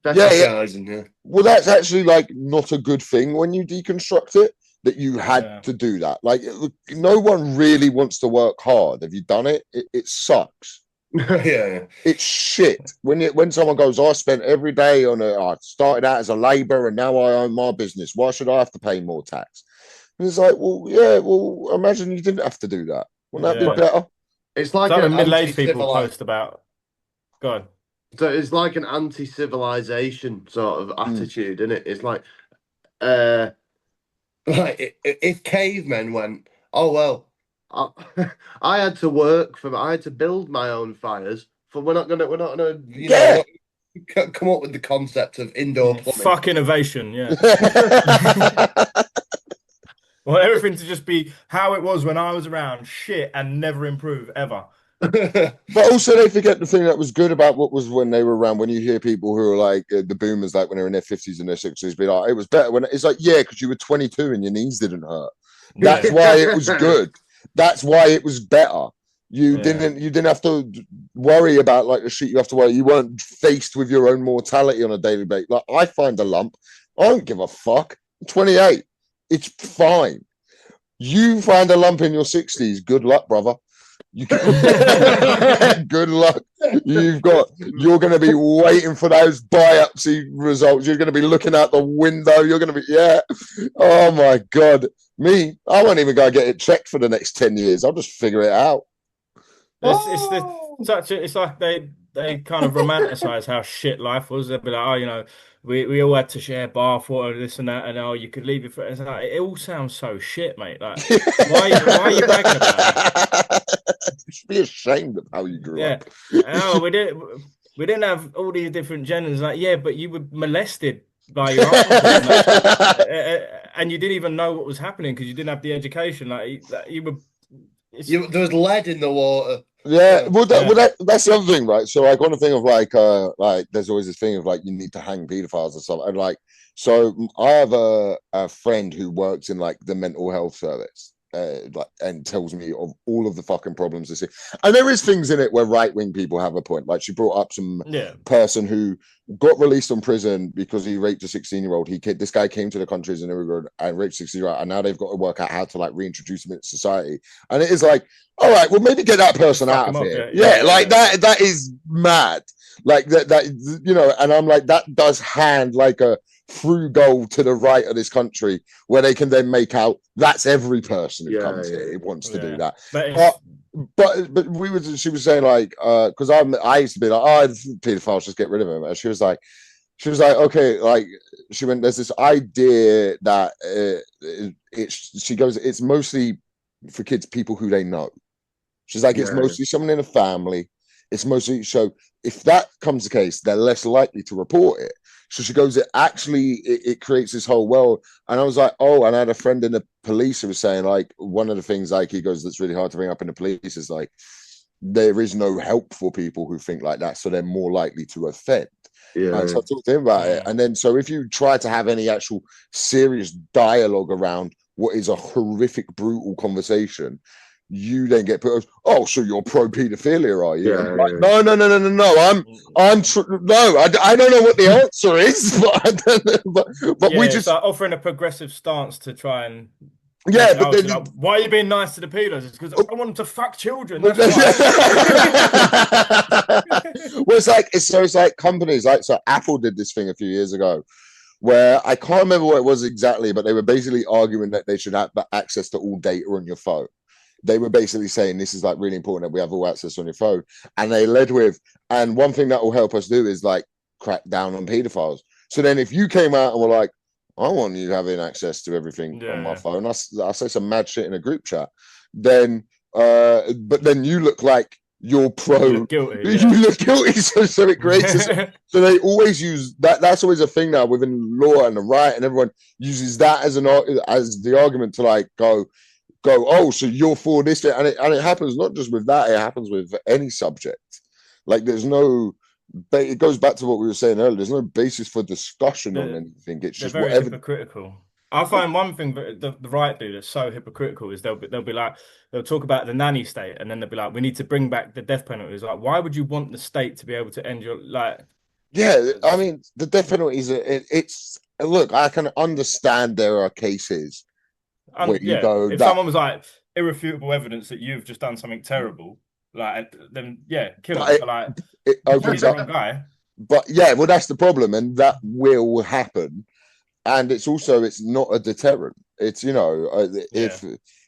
well, that's actually like not a good thing when you deconstruct it, that you had to do that. Like, no one really wants to work hard. Have you done it? It sucks. Yeah, it's shit when someone goes, I spent every day on I started out as a labourer and now I own my business, why should I have to pay more tax? And it's like, well, imagine you didn't have to do that. Wouldn't that be better? It's like when middle-aged people post about God. So it's like an anti-civilization sort of attitude, isn't it? It's like if cavemen went, oh well, I had to work I had to build my own fires. We're not gonna, you know, come up with the concept of indoor plumbing. Fuck innovation, yeah. Well, everything to just be how it was when I was around, shit, and never improve ever. But also they forget the thing that was good about what was when they were around. When you hear people who are like the boomers, like when they're in their 50s and their 60s, be like, it was better when it's like, yeah, because you were 22 and your knees didn't hurt. That's why it was good. That's why it was better. You didn't have to worry about like the shit you have to worry. You weren't faced with your own mortality on a daily basis. Like, I find a lump, I don't give a fuck. I'm 28. It's fine. You find a lump in your 60s, good luck, brother. Good luck. You're going to be waiting for those biopsy results. You're going to be looking out the window. You're going to be, oh my God. Me, I won't even go get it checked for the next 10 years. I'll just figure it out. It's like they kind of romanticize how shit life was. They'll be like, oh, you know, we all had to share bath water, this and that, and oh, you could leave it for. It's like, it all sounds so shit, mate. Like, why are you bragging about it? You should be ashamed of how you grew up. Oh, we didn't have all these different genders. Like, yeah, but you were molested by your uncle, and you didn't even know what was happening because you didn't have the education. Like, you were. There was lead in the water. Yeah, that's the other thing, right? So, like, on the thing of like there's always this thing of like you need to hang pedophiles or something, and like, so I have a friend who works in like the mental health service, and tells me of all of the fucking problems they see. And there is things in it where right-wing people have a point. Like, she brought up some person who got released from prison because he raped a 16-year-old. This guy came to the country as an immigrant and raped 16-year-old, and now they've got to work out how to like reintroduce him into society. And it is like, all right, well, maybe get that person out of here. That is mad. Like that, you know, and I'm like, that does hand like a through goal to the right of this country, where they can then make out that's every person who comes here who wants to do that. But she was saying like, because I used to be like, oh, pedophiles, just get rid of him. And she was like, okay, like, she went, there's this idea that it's mostly for kids, people who they know. She's like, it's mostly someone in a family. It's mostly, so if that comes the case, they're less likely to report it. So she goes, it creates this whole world. And I was like, oh, and I had a friend in the police who was saying like, one of the things like he goes, that's really hard to bring up in the police is like, there is no help for people who think like that. So they're more likely to offend. Yeah. And so I talked to him about it. And then, so if you try to have any actual serious dialogue around what is a horrific, brutal conversation, you then get put, oh, so you're pro pedophilia, are you? Like, no. I don't know what the answer is, but we just like offering a progressive stance to try and but then, like, why are you being nice to the pedos? It's because I don't want them to fuck children. Well, it's like companies like, so Apple did this thing a few years ago where I can't remember what it was exactly, but they were basically arguing that they should have access to all data on your phone. They were basically saying this is like really important that we have all access on your phone. And they led with, and one thing that will help us do is like crack down on pedophiles. So then if you came out and were like, I want you having access to everything on my phone, I say some mad shit in a group chat, then but then you look like you're pro. You look guilty. You look guilty, so it creates so they always use that. That's always a thing now within law and the right, and everyone uses that as the argument to like go, oh, so you're for this thing. And it happens not just with that, it happens with any subject. Like, there's no, it goes back to what we were saying earlier, there's no basis for discussion on anything. It's just very whatever. hypocritical. I find one thing that the right do that's so hypocritical is they'll be like they'll talk about the nanny state and then they'll be like we need to bring back the death penalty. It's like why would you want the state to be able to end your like? Yeah, I mean, the death penalty is it's look. I can understand there are cases where you Yeah, go if that. someone was like irrefutable evidence that you've just done something terrible, like then yeah, kill him. But But like it he's opens the up. wrong guy. But yeah, well, that's the problem, and that will happen. And it's also it's not a deterrent. It's if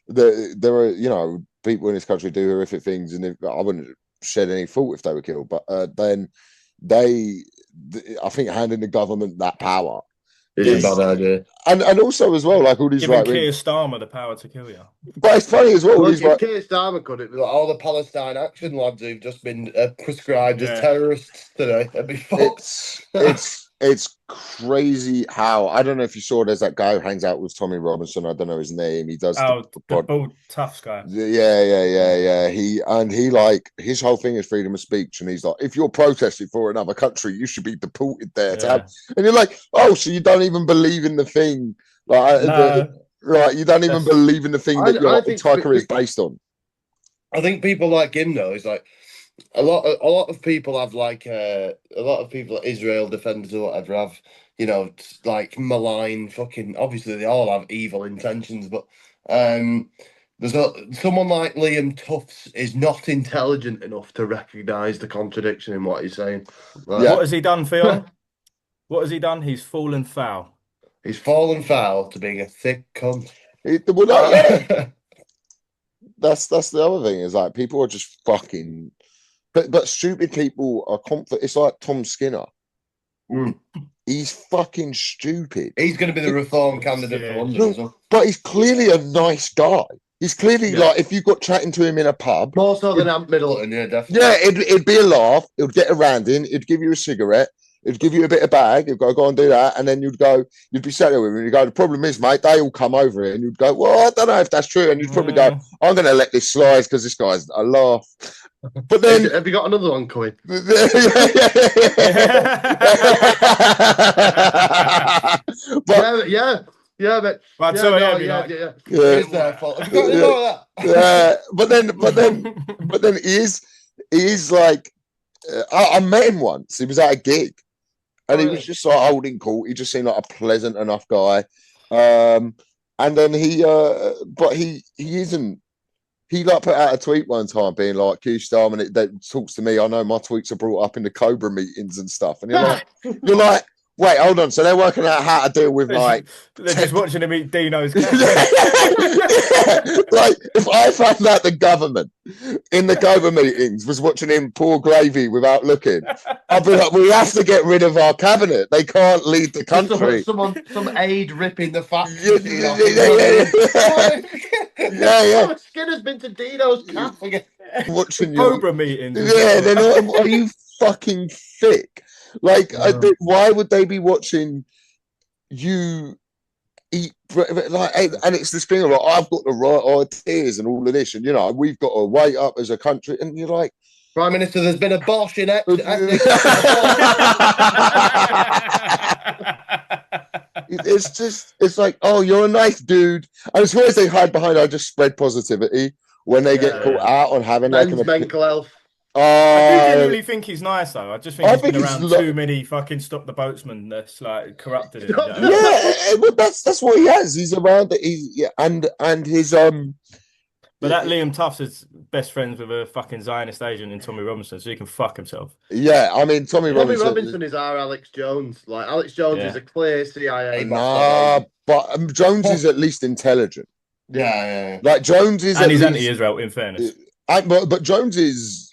there are people in this country do horrific things, and I wouldn't shed any fault if they were killed, but then I think handing the government that power It's a bad idea. And also as well, like all these Giving right Keir Starmer the power to kill you. But it's funny as well. Look, These if Keir Starmer could, it'd be like all the Palestine Action lads who've just been prescribed as terrorists today. It'd be fucked. It's crazy how I don't know if you saw. There's that guy who hangs out with Tommy Robinson. I don't know his name. He does the bald tough guy. Yeah. He like his whole thing is freedom of speech, and he's like, if you're protesting for another country, you should be deported there. And you're like, oh, so you don't even believe in the thing, like, right? You don't even believe in the thing that your entire career is based on. I think people like him though is like. A lot of people have like a lot of people, Israel defenders or whatever, have like malign fucking. Obviously, they all have evil intentions, but there's someone like Liam Tufts is not intelligent enough to recognise the contradiction in what he's saying. Like, what has he done, Fionn? What has he done? He's fallen foul. He's fallen foul to being a thick cunt. That's the other thing is like people are just fucking. But stupid people are confident. It's like Tom Skinner. He's fucking stupid. He's going to be the reform candidate for London. No, but he's clearly a nice guy. He's clearly like, if you got chatting to him in a pub. More so than Ant Middleton, yeah, definitely. Yeah, it'd be a laugh. It would get around in. It'd give you a cigarette. It'd give you a bit of bag. You'd go and do that. And then you'd be sat there with him. And you'd go, the problem is, mate, they all come over here. And you'd go, well, I don't know if that's true. And you'd probably go, I'm going to let this slide because this guy's a laugh. But then, have you got another one coming? But yeah. But it's their fault. Have you got any more of that? But then he is like, I met him once. He was at a gig, and he was just like holding court. He just seemed like a pleasant enough guy. And then but he isn't. He like put out a tweet one time being like, Keir Starmer that talks to me. I know my tweets are brought up in the Cobra meetings and stuff. And you're like, wait, hold on. So they're working out how to deal with like they're just watching him eat Dino's. Like if I found out the government in the Cobra meetings was watching him pour gravy without looking, I'd be like, we have to get rid of our cabinet. They can't lead the country. Some aide ripping the fat. Yeah. Skinner's been to Dino's calf again. Watching Cobra meetings. Yeah, they're not. Are you fucking thick? Like, why would they be watching you eat? Like, and it's this thing of like, I've got the right ideas and all of this, and we've got to wait up as a country, and you're like, Prime Minister, there's been abortion. It's like, oh, you're a nice dude. And as far as they hide behind, I just spread positivity when they get caught out on having like mental health. I do genuinely think he's nice though. I just think he's been around too many fucking stop the boatmen that's like corrupted him. Yeah, but that's what he has. He's around it. And his But that Liam Tufts is best friends with a fucking Zionist agent in Tommy Robinson, so he can fuck himself. Yeah, I mean Tommy Robinson is our Alex Jones. Like Alex Jones is a clear CIA. But Jones is at least intelligent. Yeah. Like Jones is, and he's anti-Israel. In fairness, but Jones is.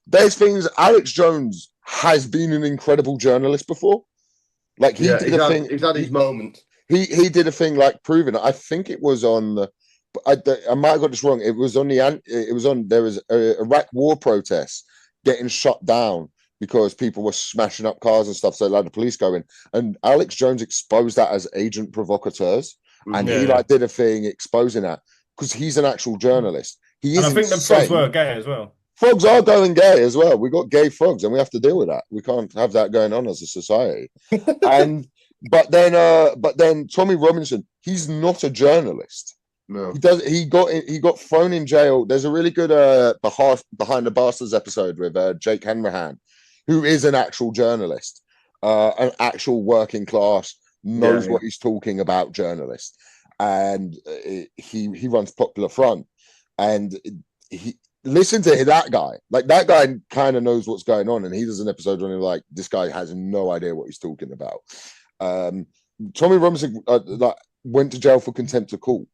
There's things. Alex Jones has been an incredible journalist before. Like he's had his moments. He did a thing like proving it. I think it was on. I might have got this wrong. It was on there was a Iraq war protests getting shut down because people were smashing up cars and stuff. So they had the police go in, and Alex Jones exposed that as agent provocateurs, and he did a thing exposing that because he's an actual journalist. He is. And I think the frogs were gay as well. Frogs are going gay as well. We got gay frogs, and we have to deal with that. We can't have that going on as a society. And But then Tommy Robinson, he's not a journalist. No. He got thrown in jail. There's a really good behind the Bastards episode with Jake Hanrahan, who is an actual journalist, an actual working class, knows what he's talking about journalist, and he runs Popular Front, and he listen to that guy. Like, that guy kind of knows what's going on, and he does an episode when he's like, this guy has no idea what he's talking about. Tommy Robinson like went to jail for contempt of court.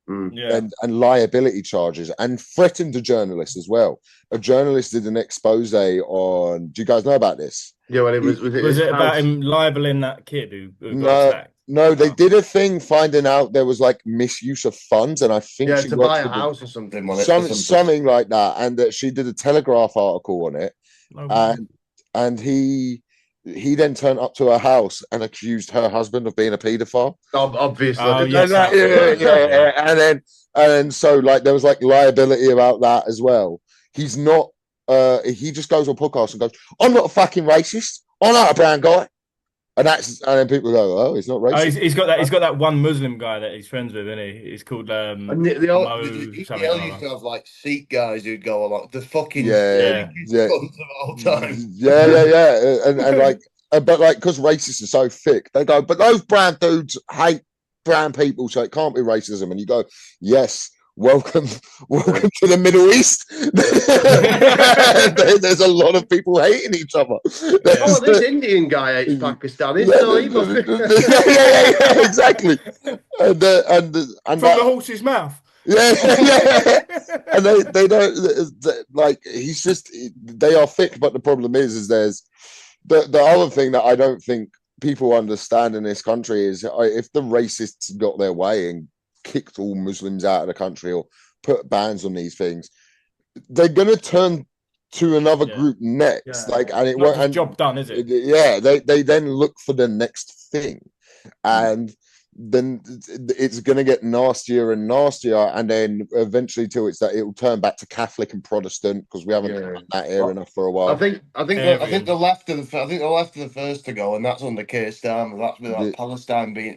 And liability charges, and threatened a journalist as well. A journalist did an expose on. Do you guys know about this? Yeah, well, was it about him libeling that kid who got attacked? No, they did a thing finding out there was like misuse of funds, and I think she to got buy a house or something, something like that, and that she did a Telegraph article on it, and he then turned up to her house and accused her husband of being a paedophile. Obviously. And then so like there was like liability about that as well. He's not he just goes on podcasts and goes, I'm not a fucking racist. I'm not a brown guy. And then people go, oh, he's not racist. He's got that one Muslim guy that he's friends with, isn't he? He's called and the used to have like Sikh guys who'd go along the fucking of all time. And like, but like, because racists are so thick, they go, but those brown dudes hate brown people, so it can't be racism. And you go, yes. Welcome to the Middle East. There's a lot of people hating each other. This Indian guy hates Pakistani, so he must be. Exactly. And from the horse's mouth. And they don't like. He's just, they are thick, but the problem is there's the other thing that I don't think people understand in this country is if the racists got their way and kicked all Muslims out of the country or put bans on these things, they're gonna turn to another group next. And it won't. And job done, is it? They then look for the next thing, and then it's gonna get nastier and nastier, and then eventually till it'll turn back to Catholic and Protestant, because we haven't done that era enough for a while. I think the left are the first to go, and that's under Keir Starmer. That's with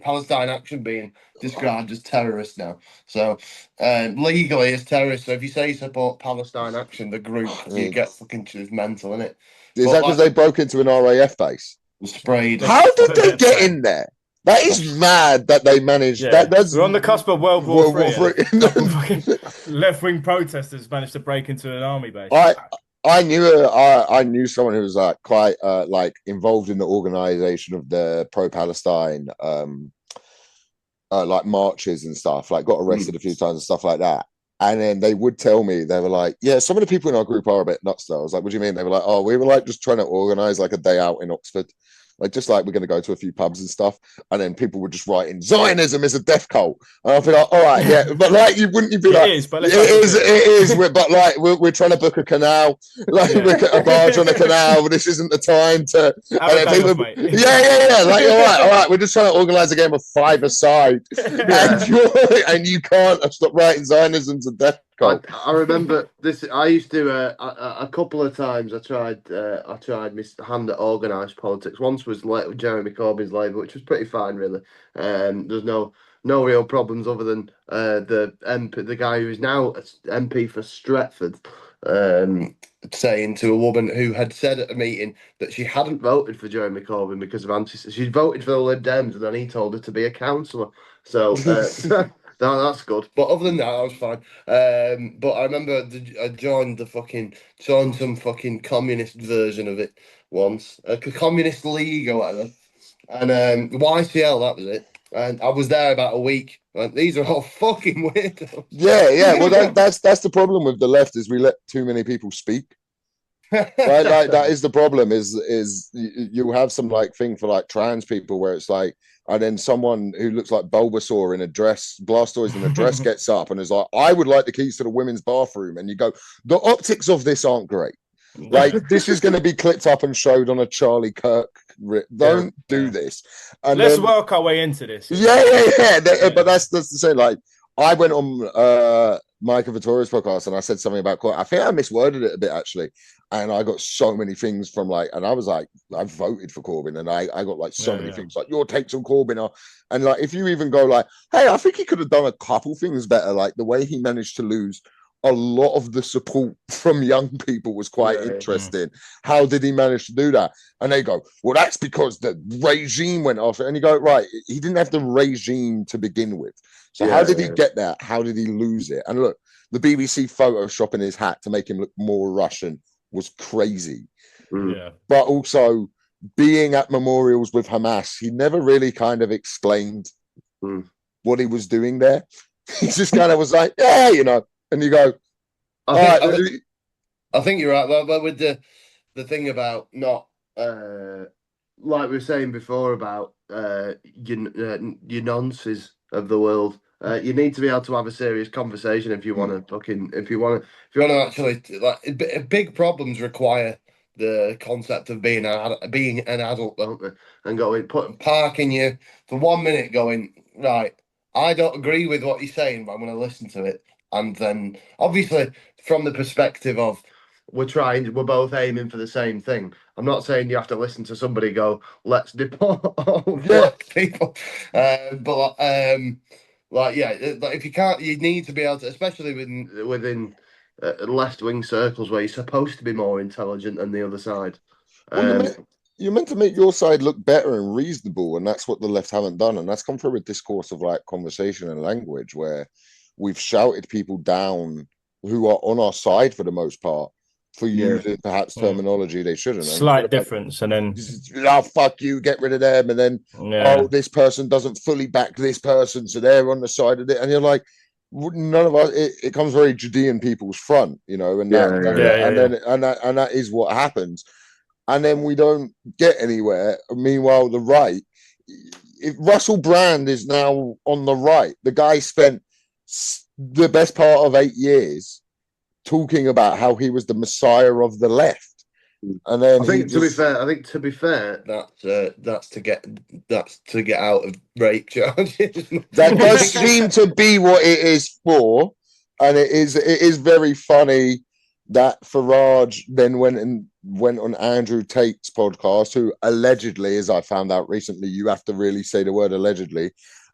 Palestine Action being described as terrorist now. So legally it's terrorist. So if you say you support Palestine Action, the group, you get fucking mental, isn't it? Is that because they broke into an RAF base? Sprayed. How did they get in there? That is mad that they managed. We're on the cusp of World War III. Left-wing protesters managed to break into an army base. I knew someone who was like quite like involved in the organization of the pro-Palestine like marches and stuff. Like got arrested a few times and stuff like that. And then they would tell me, they were like, yeah, some of the people in our group are a bit nuts though. I was like, what do you mean? They were like, oh, we were like just trying to organize like a day out in Oxford. Like, just like we're going to go to a few pubs and stuff, and then people would just write in Zionism is a death cult, and I'll be like, all right, yeah, but like you wouldn't be like, it is, but like we're trying to book a canal, like a barge on a canal, but this isn't the time to. Like all right, we're just trying to organize a game of five-a-side, and you can't stop writing Zionism's a death cult. I remember this. I used to a couple of times. I tried my hand at organised politics. Once was with Jeremy Corbyn's Labour, which was pretty fine, really. There's no real problems other than the MP, the guy who is now MP for Stretford, saying to a woman who had said at a meeting that she hadn't voted for Jeremy Corbyn because of she'd voted for the Lib Dems, and then he told her to be a councillor. So. No, that's good. But other than that, I was fine. But I remember I joined some fucking communist version of it once, a communist league or whatever, and YCL, that was it. And I was there about a week. And these are all fucking weirdos. Yeah. Well, that's the problem with the left, is we let too many people speak. Right, like that is the problem. Is you have some like thing for like trans people where it's like. And then someone who looks like Bulbasaur in a dress, Blastoise in a dress, gets up and is like, I would like the keys to the women's bathroom. And you go, the optics of this aren't great. Like, this is going to be clipped up and showed on a Charlie Kirk. Don't do this. And let's work our way into this. Yeah. But that's the same. Like, I went on Micah Vittoria's podcast, and I said something about Corbyn. I think I misworded it a bit actually, and I got so many things from like, and I was like, I voted for Corbyn, and I got like so many things like your takes on Corbyn are, and like if you even go like, hey, I think he could have done a couple things better, like the way he managed to lose a lot of the support from young people was quite interesting. How did he manage to do that? And they go, well, that's because the regime went off. And you go, right, he didn't have the regime to begin with. So how did he get that? How did he lose it? And look, the BBC photoshopping his hat to make him look more Russian was crazy. Yeah. But also being at memorials with Hamas, he never really kind of explained what he was doing there. He just kind of was like, yeah, you know, and you go, I think you're right. But with the thing about not, like we were saying before about your nonces of the world, you need to be able to have a serious conversation if you want to if you want to actually like big problems require the concept of being an adult, don't they? And parking you for 1 minute, going right. I don't agree with what he's saying, but I'm going to listen to it. And then, obviously, from the perspective of we're both aiming for the same thing. I'm not saying you have to listen to somebody go, let's deport all black people. But if you can't, you need to be able to, especially within left-wing circles where you're supposed to be more intelligent than the other side. You're meant to make your side look better and reasonable, and that's what the left haven't done. And that's come through a discourse of like conversation and language where we've shouted people down who are on our side for the most part for using perhaps terminology they shouldn't. Slight difference, and then oh fuck you, get rid of them, and then oh this person doesn't fully back this person, so they're on the side of it, and you're like, none of us. It comes very Judean people's front, you know, and that is what happens. And then we don't get anywhere. Meanwhile, the right, if Russell Brand is now on the right, the guy spent the best part of 8 years talking about how he was the messiah of the left. And then to be fair, that's to get out of rape charges. That does seem to be what it is for, and it is very funny that Farage then went on Andrew Tate's podcast, who allegedly, as I found out recently, you have to really say the word allegedly,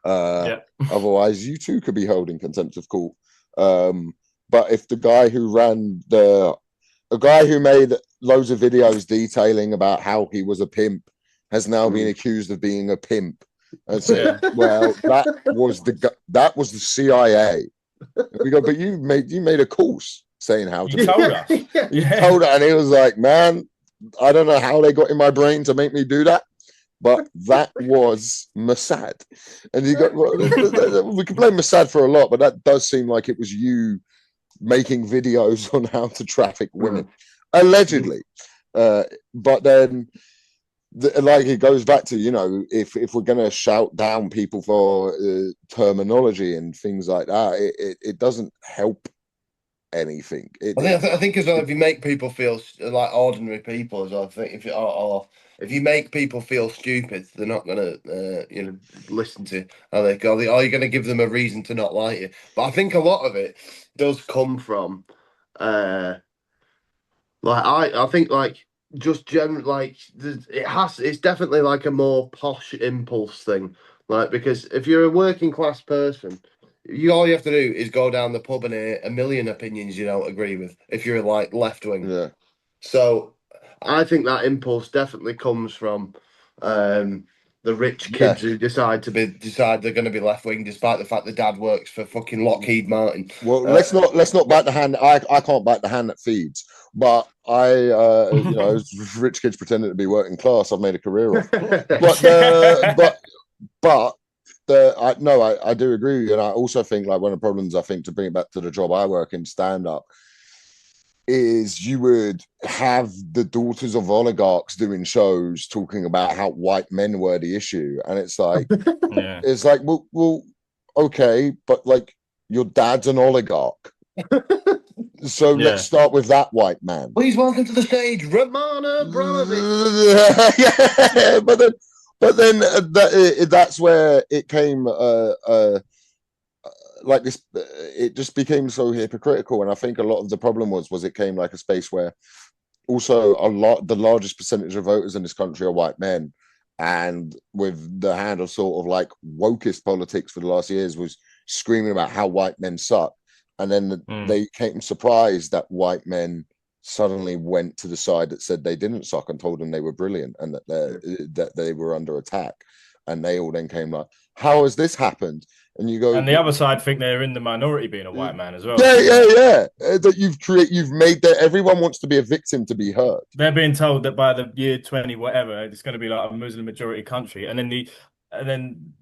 otherwise you too could be held in contempt of court. But if the guy who a guy who made loads of videos detailing about how he was a pimp has now been accused of being a pimp, and said, well, that was the CIA. We go, but you made a course saying how to told us. Told her, and he was like, man, I don't know how they got in my brain to make me do that, but that was Mossad. And you got, we can blame Mossad for a lot, but that does seem like it was you making videos on how to traffic women, allegedly. But then, like, it goes back to, you know, if we're going to shout down people for terminology and things like that, it doesn't help anything. I think as well, if you make people feel like ordinary people as well, I think if you make people feel stupid, they're not going to listen to you, are they? Are you going to give them a reason to not like you? But I think a lot of it does come from I think like just general, like it's definitely like a more posh impulse thing, like, because if you're a working class person, all you have to do is go down the pub and hear a million opinions you don't agree with if you're like left wing. Yeah. So I think that impulse definitely comes from the rich kids who decide they're going to be left wing despite the fact the dad works for fucking Lockheed Martin. Well, let's not bite the hand. I can't bite the hand that feeds. But as rich kids pretending to be working class, I've made a career of. I do agree with you, and I also think like one of the problems, I think, to bring it back to the job I work in, stand up, is you would have the daughters of oligarchs doing shows talking about how white men were the issue, and it's like, it's like, well, okay, but like your dad's an oligarch, so let's start with that white man. Please welcome to the stage, Romana Abramovich. But then that's where it came like this, it just became so hypocritical. And I think a lot of the problem was it came like a space where also the largest percentage of voters in this country are white men. And with the hand of sort of like wokest politics for the last years was screaming about how white men suck. And then they came surprised that white men suddenly went to the side that said they didn't suck and told them they were brilliant and that they were under attack. And they all then came like, how has this happened? And you go, and the other side think they're in the minority being a white man as well. Yeah. That you've made that everyone wants to be a victim to be heard. They're being told that by the year 20 whatever, it's going to be like a Muslim majority country, and then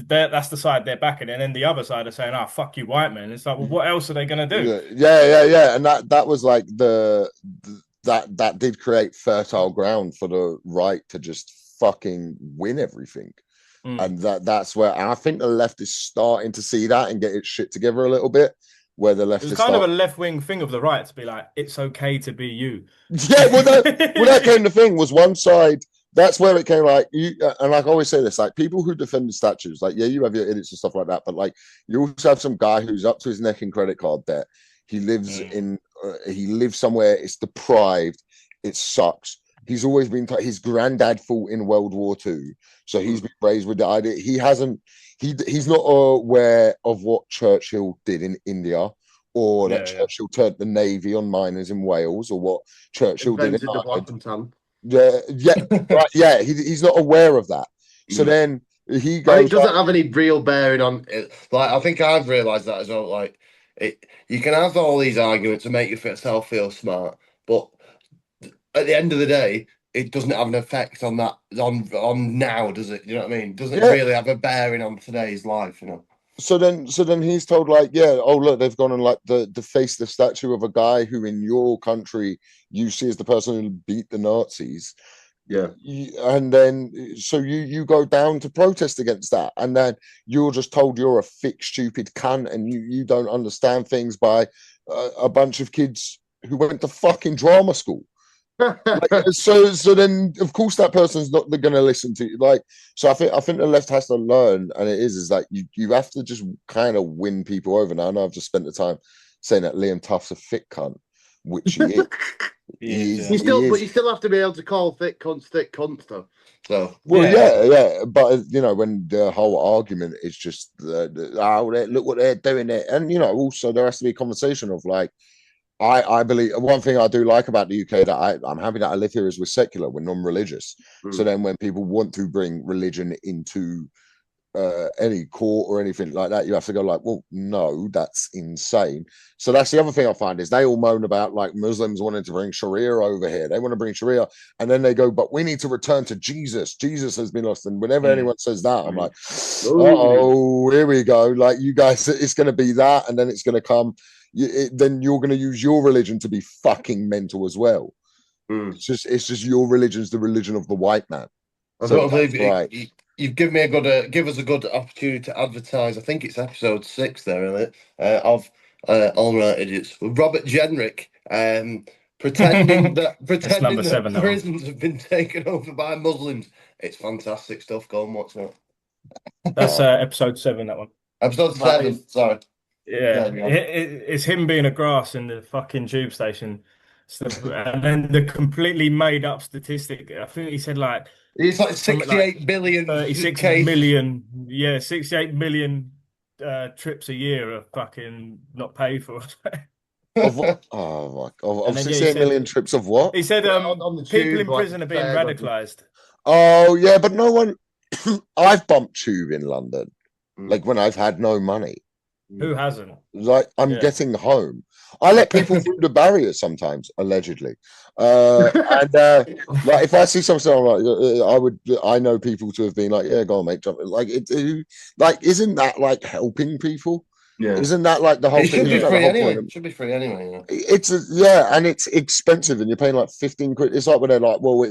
that's the side they're backing, and then the other side are saying, "Ah, fuck you, white men." It's like, well, what else are they going to do? Yeah. And that was like that did create fertile ground for the right to just fucking win everything. And that's where I think the left is starting to see that and get its shit together a little bit. Where the left is is kind of a left-wing thing of the right to be like, it's okay to be you. Yeah, that came the thing was one side. That's where it came like you and like I always say this, like people who defend the statues, like you have your idiots and stuff like that, but like you also have some guy who's up to his neck in credit card debt. He lives he lives somewhere. It's deprived. It sucks. He's always been his granddad fought in World War II, so he's been raised with the idea. He's not aware of what Churchill did in India, or that Churchill turned the navy on miners in Wales, or what Churchill did in the black and tan. Right, yeah. He's not aware of that. So then he goes. It doesn't have any real bearing on it. Like I think I've realised that as well. Like you can have all these arguments to make yourself feel smart, but at the end of the day, it doesn't have an effect on that on now, does it? You know what I mean? Doesn't really have a bearing on today's life, you know. So then he's told like, oh look, they've gone and like defaced the statue of a guy who in your country you see as the person who beat the Nazis. Yeah. And then so you go down to protest against that, and then you're just told you're a thick, stupid cunt, and you don't understand things by a bunch of kids who went to fucking drama school. So then of course that person's not going to listen to you. Like, so I think the left has to learn, and it is like you have to just kind of win people over. Now I know I've just spent the time saying that Liam Tuff's a thick cunt, which he is. But you still have to be able to call thick cunts though. So but you know, when the whole argument is just look what they're doing it, and you know, also there has to be a conversation of like, I believe one thing I do like about the UK that I'm happy that I live here is we're secular, we're non-religious. So then when people want to bring religion into any court or anything like that, you have to go like, well, no, that's insane. So that's the other thing I find is they all moan about like Muslims wanting to bring Sharia over here. They want to bring Sharia, and then they go, but we need to return to Jesus. Jesus has been lost. And whenever anyone says that, I'm like, oh, here we go. Like you guys, it's going to be that, and then it's going to come. Then you're going to use your religion to be fucking mental as well. It's just your religion's the religion of the white man. You've given me give us a good opportunity to advertise. I think it's episode 6 there, Elliot, of All Right Idiots with Robert Jenrick, pretending that prisons have been taken over by Muslims. It's fantastic stuff. Go and watch that. That's episode 7. That one. Episode 7. Sorry. Yeah, it's him being a grass in the fucking tube station, and then the completely made up statistic. I think he said like it's like 68 billion, 36 million. Yeah, 68 million trips a year are fucking not paid for. Of what? Oh my god! Of 68 million trips of what? He said on the people in prison are being radicalized. Oh yeah, but no one. I've bumped tube in London, like when I've had no money. Who hasn't? Like I'm getting home. I let people through the barrier sometimes, allegedly. And like if I see something, I'm like, I know people to have been like, yeah, go on, mate, jump. Like like isn't that like helping people? Yeah, isn't that like the whole thing? Should be free anyway. It should be free anyway. Yeah. It's and it's expensive, and you're paying like 15 quid. It's like when they're like, well,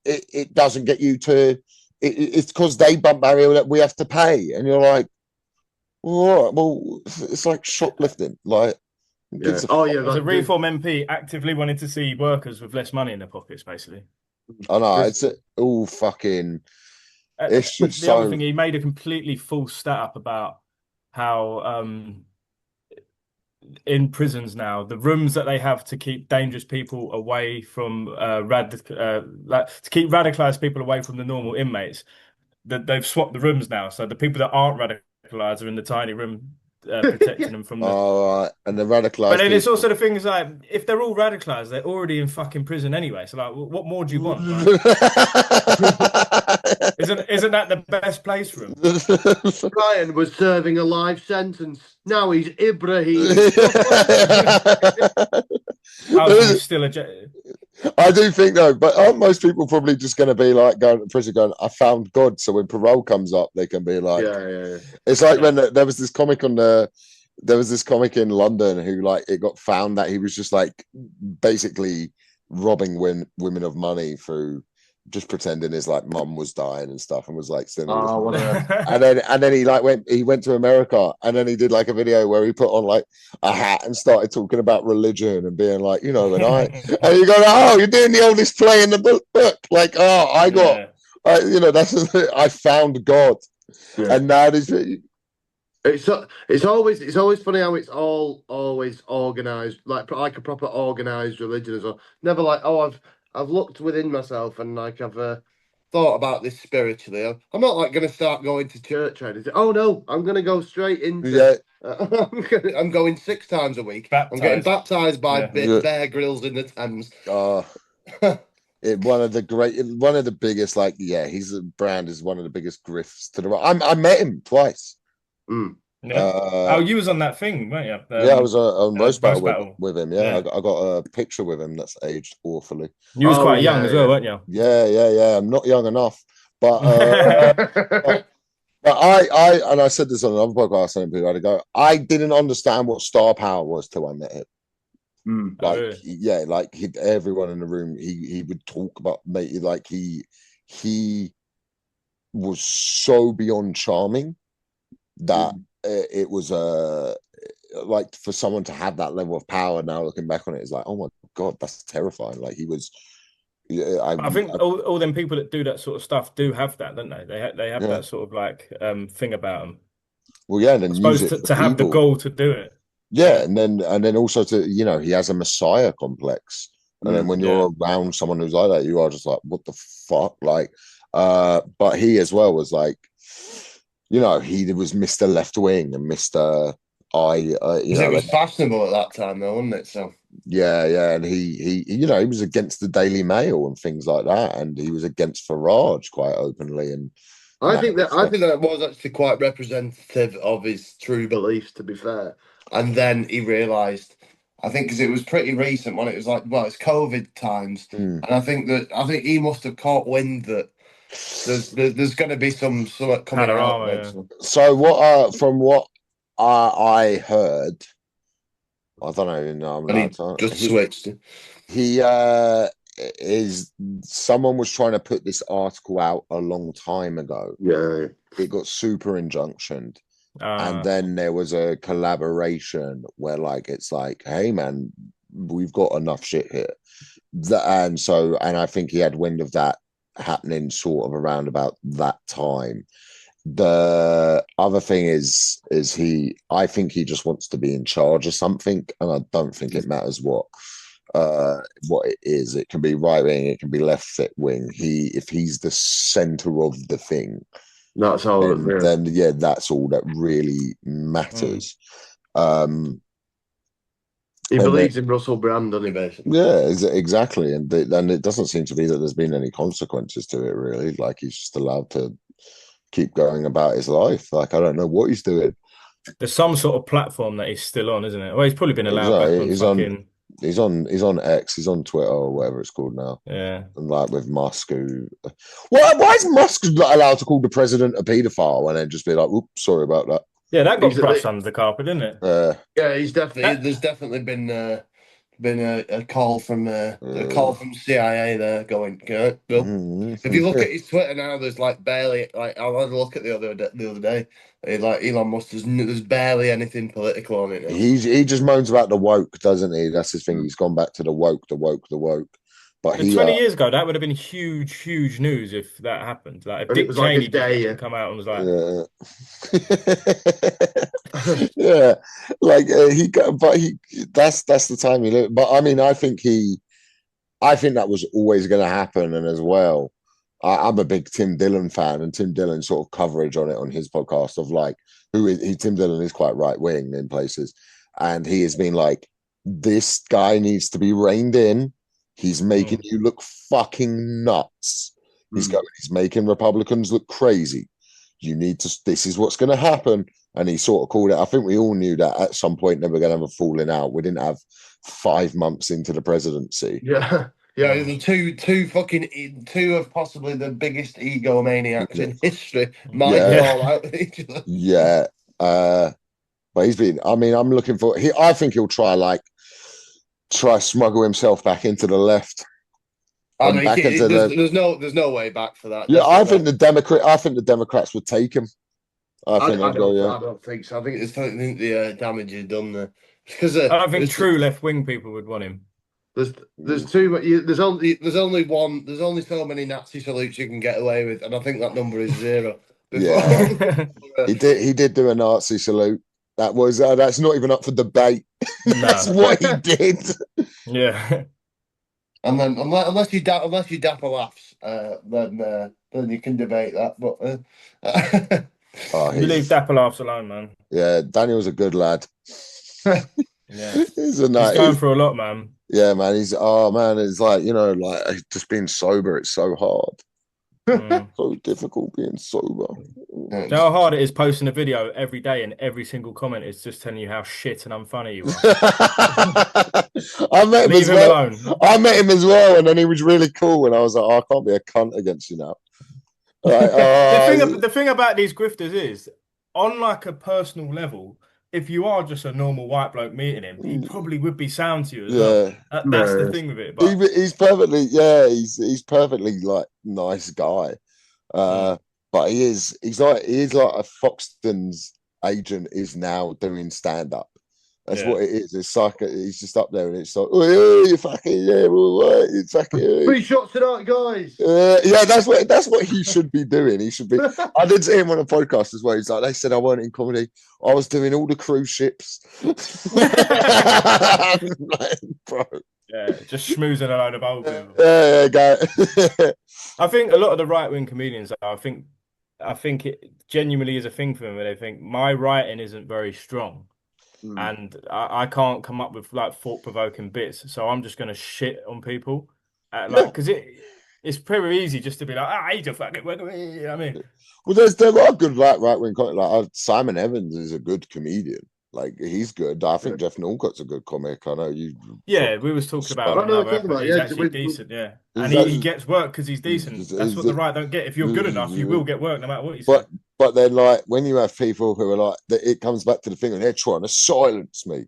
it doesn't get you to. It's because they bump barrier that we have to pay, and you're like. Well, it's like shoplifting. Like, there's a Reform MP actively wanting to see workers with less money in their pockets, basically. I know it's all fucking. It's just the other thing. He made a completely false stat up about how in prisons now, the rooms that they have to keep dangerous people away from like to keep radicalized people away from the normal inmates, that they've swapped the rooms now. So the people that aren't radicalized are in the tiny room protecting them from the. All right, and the But radicalized then it's people. also the thing is like if they're all radicalized, they're already in fucking prison anyway. So like, what more do you want? Like, isn't that the best place for them? Brian was serving a life sentence. Now he's Ibrahim. How come he's still a. I do think though, but aren't most people probably just going to be like going to prison, going, "I found God," so when parole comes up, they can be like, Yeah. It's like when there was this comic there was this comic in London who like it got found that he was just like basically robbing women of money through just pretending his like mum was dying and stuff, and was like sending all Oh, this money. whatever. And then he went to America, and then he did like a video where he put on like a hat and started talking about religion and being like, and you go, oh, you're doing the oldest play in the book. Like, oh, I got, that's I found God, and now there's. It's always funny how it's all always organized, like a proper organized religion as well. Never like, oh, I've looked within myself and like I've thought about this spiritually. I'm not like going to start going to church or anything. Oh no, I'm going to go straight into. Yeah. I'm going 6 times a week. Baptized. I'm getting baptized by Yeah. Bear Grylls in the Thames. One of the biggest, like, his brand is one of the biggest grifts to the right. I met him twice. Yeah. You was on that thing, weren't you? I was on roast battle with him. Yeah. I got a picture with him that's aged awfully. You was quite young as well, weren't you? Yeah. I'm not young enough, but but I said this on another podcast a while ago. I didn't understand what star power was till I met him. Like, really? Like everyone in the room, he would talk about, mate, like he was so beyond charming that it was like for someone to have that level of power. Now looking back on it, it's like, oh my god, that's terrifying. Like he was. I think all them people that do that sort of stuff do have that, don't they? They have that sort of like thing about them. Well, yeah, and then supposed to have the goal to do it. Yeah, and then also to he has a messiah complex, and then when you're around someone who's like that, you are just like, what the fuck, like. But he as well was like, he was Mr. Left Wing and Mr. it was fashionable at that time, though, wasn't it? So yeah, and he was against the Daily Mail and things like that, and he was against Farage quite openly, and I think that was actually quite representative of his true beliefs, to be fair. And then he realised, I think, because it was pretty recent when it was like, well, it's COVID times, and I think he must have caught wind that there's going to be some coming out. Yeah. So what? From what I heard, I don't know. And he just switched. He someone was trying to put this article out a long time ago. Yeah, it got super injunctioned. And then there was a collaboration where like it's like, hey man, we've got enough shit here. And I think he had wind of that happening sort of around about that time. The other thing is I think he just wants to be in charge of something, and I don't think it matters what it is. It can be right wing, it can be left wing. If he's the center of the thing, that's all. Then that's all that really matters. He believes in Russell Brand, doesn't he, basically? Yeah, exactly. And it doesn't seem to be that there's been any consequences to it, really. Like, he's just allowed to keep going about his life. Like, I don't know what he's doing. There's some sort of platform that he's still on, isn't it? Well, he's probably been allowed back on fucking... He's on X, he's on Twitter or whatever it's called now. Yeah. And like with Musk, why is Musk not allowed to call the president a paedophile and then just be like, oops, sorry about that? Yeah, that got brushed under the carpet, didn't it? Yeah, he's definitely. There's definitely been a call from CIA there going. Bill. If you look at his Twitter now, there's like barely like I had a look at the other day. Like Elon Musk, there's barely anything political on it now. He just moans about the woke, doesn't he? That's his thing. He's gone back to the woke. But And he 20 years ago, that would have been huge news if that happened. Like if And it Dick was like a Cheney just day. fucking come out and was like, yeah, like he got, but he that's the time he lived. But I mean, I think that was always going to happen. And as well, I'm a big Tim Dillon fan, and Tim Dillon sort of coverage on it on his podcast of like Tim Dillon is quite right wing in places, and he has been like, this guy needs to be reined in. He's making you look fucking nuts. He's making Republicans look crazy. You need to. This is what's going to happen. And he sort of called it. I think we all knew that at some point they were going to have a falling out. We didn't have 5 months into the presidency. Yeah. Yeah, the two of possibly the biggest egomaniacs in history might fall out with each other. Yeah. But he's been. I mean, I'm looking for. I think he'll try smuggle himself back into the left. I mean, there's no way back for that. Yeah, I think the Democrats would take him. I don't think so. I think the damage is done there. Because I don't think true left-wing people would want him. There's too much. There's only so many Nazi salutes you can get away with, and I think that number is 0. Yeah, he did do a Nazi salute. That's not even up for debate. That's what he did. Yeah. And then unless you dapper laughs, then you can debate that. But you leave dapper laughs alone, man. Yeah, Daniel's a good lad. Yeah, he's going through a lot, man. Yeah, man. It's like, just being sober. It's so hard. So difficult being sober. Do you know how hard it is posting a video every day and every single comment is just telling you how shit and unfunny you are? I met him Leave him alone. I met him as well, and then he was really cool, and I was like, I can't be a cunt against you now. Like, the thing about these grifters is, on like a personal level, if you are just a normal white bloke meeting him, he probably would be sound to you as well. That's the thing with it. But he's perfectly like nice guy. But he's like a Foxton's agent is now doing stand up. That's what it is. It's like he's just up there, and it's like, oh, you fucking it's fucking 3 shots tonight, guys. Yeah, that's what he should be doing. He should be. I did see him on a podcast as well. He's like, they said I weren't in comedy. I was doing all the cruise ships. Bro. Yeah, just schmoozing a load of old people. Yeah, go. I think a lot of the right wing comedians, I think it genuinely is a thing for them where they think my writing isn't very strong. And I can't come up with like thought-provoking bits, so I'm just gonna shit on people, because it's pretty easy just to be like, he's a fucking, you know what I mean? Well, there are good right-wing like Simon Evans is a good comedian. Like he's good. I think Jeff Norcott's a good comic. I know you. Yeah, we was talking about he's actually decent. Yeah, and he gets work because he's decent. That's what the right don't get. If you're good enough, you will get work no matter what you say. But then, like, when you have people who are like, it comes back to the thing, and they're trying to silence me,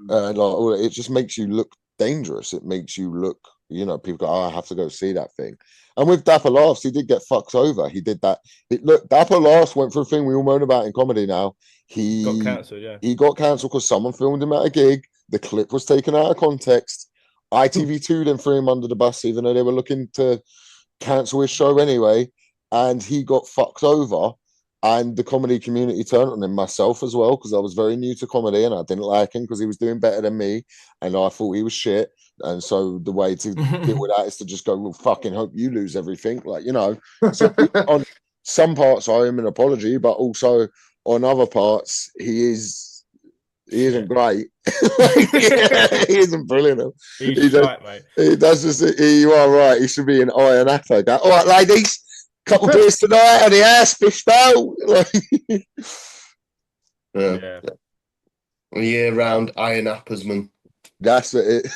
and it just makes you look dangerous. It makes you look, people go, I have to go see that thing. And with Dapper Laughs, he did get fucked over. He did that. Look, Dapper Laughs went for a thing we all moan about in comedy now. He got cancelled, yeah. He got cancelled because someone filmed him at a gig. The clip was taken out of context. ITV2 then threw him under the bus, even though they were looking to cancel his show anyway. And he got fucked over. And the comedy community turned on him, myself as well, because I was very new to comedy and I didn't like him because he was doing better than me. And I thought he was shit. And so the way to deal with that is to just go, well, fucking hope you lose everything. Like, so on some parts I owe him an apology, but also on other parts, he isn't great. He isn't brilliant. He's right, mate. You are right. He should be an Iron Apple. All right, ladies. Couple beers tonight on the ass, fish bowl. Yeah. A year-round Iron Appersman. That's it.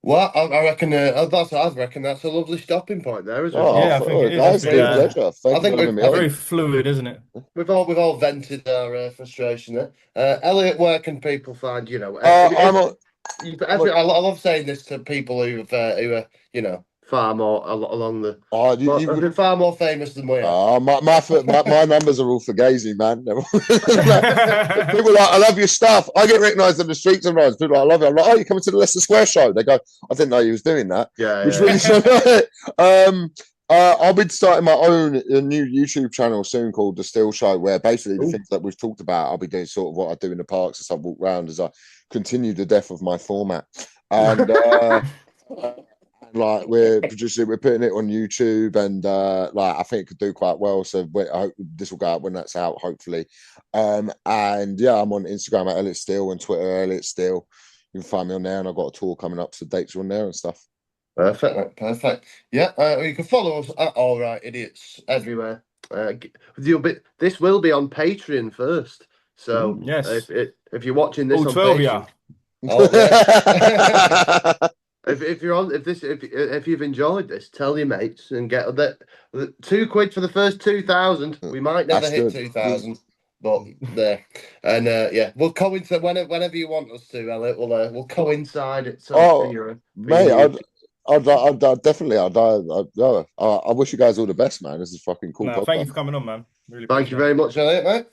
Well, I reckon that's a lovely stopping point there, isn't it? Yeah, I think it is. I think it's very fluid, isn't it? We've all vented our frustration there. Elliot, where can people find I love saying this to people who are far more along the. Oh, I've been far more famous than we are. My numbers are all fugazi, man. People are like, I love your stuff. I get recognised on the street sometimes. People are like, I love it. I'm like, oh, you coming to the Leicester Square show? They go, I didn't know you was doing that. Yeah, Which really I'll be starting my own new YouTube channel soon called The Steel Show, where basically the things that we've talked about, I'll be doing sort of what I do in the parks as I walk around, as I continue the death of my format. And like we're putting it on YouTube, and like I think it could do quite well. So I hope this will go out when that's out, hopefully. And yeah, I'm on Instagram at Elliot Steel and Twitter Elliot Steel. You can find me on there, and I've got a tour coming up, so dates are on there and stuff. Perfect, mate, perfect. Yeah, you can follow us at All Right Idiots everywhere. This will be on Patreon first, so yes, if you're watching this all on 12 Patreon, if you've enjoyed this, tell your mates and get that £2 for the first 2,000. We might never hit 2,000. But there, and yeah, we'll coincide whenever you want us to, Elliot. We'll coincide it. So mate, I'd definitely. I wish you guys all the best, man. This is fucking cool. No, thank you for coming on, man. Really thank you very much, Elliot, mate.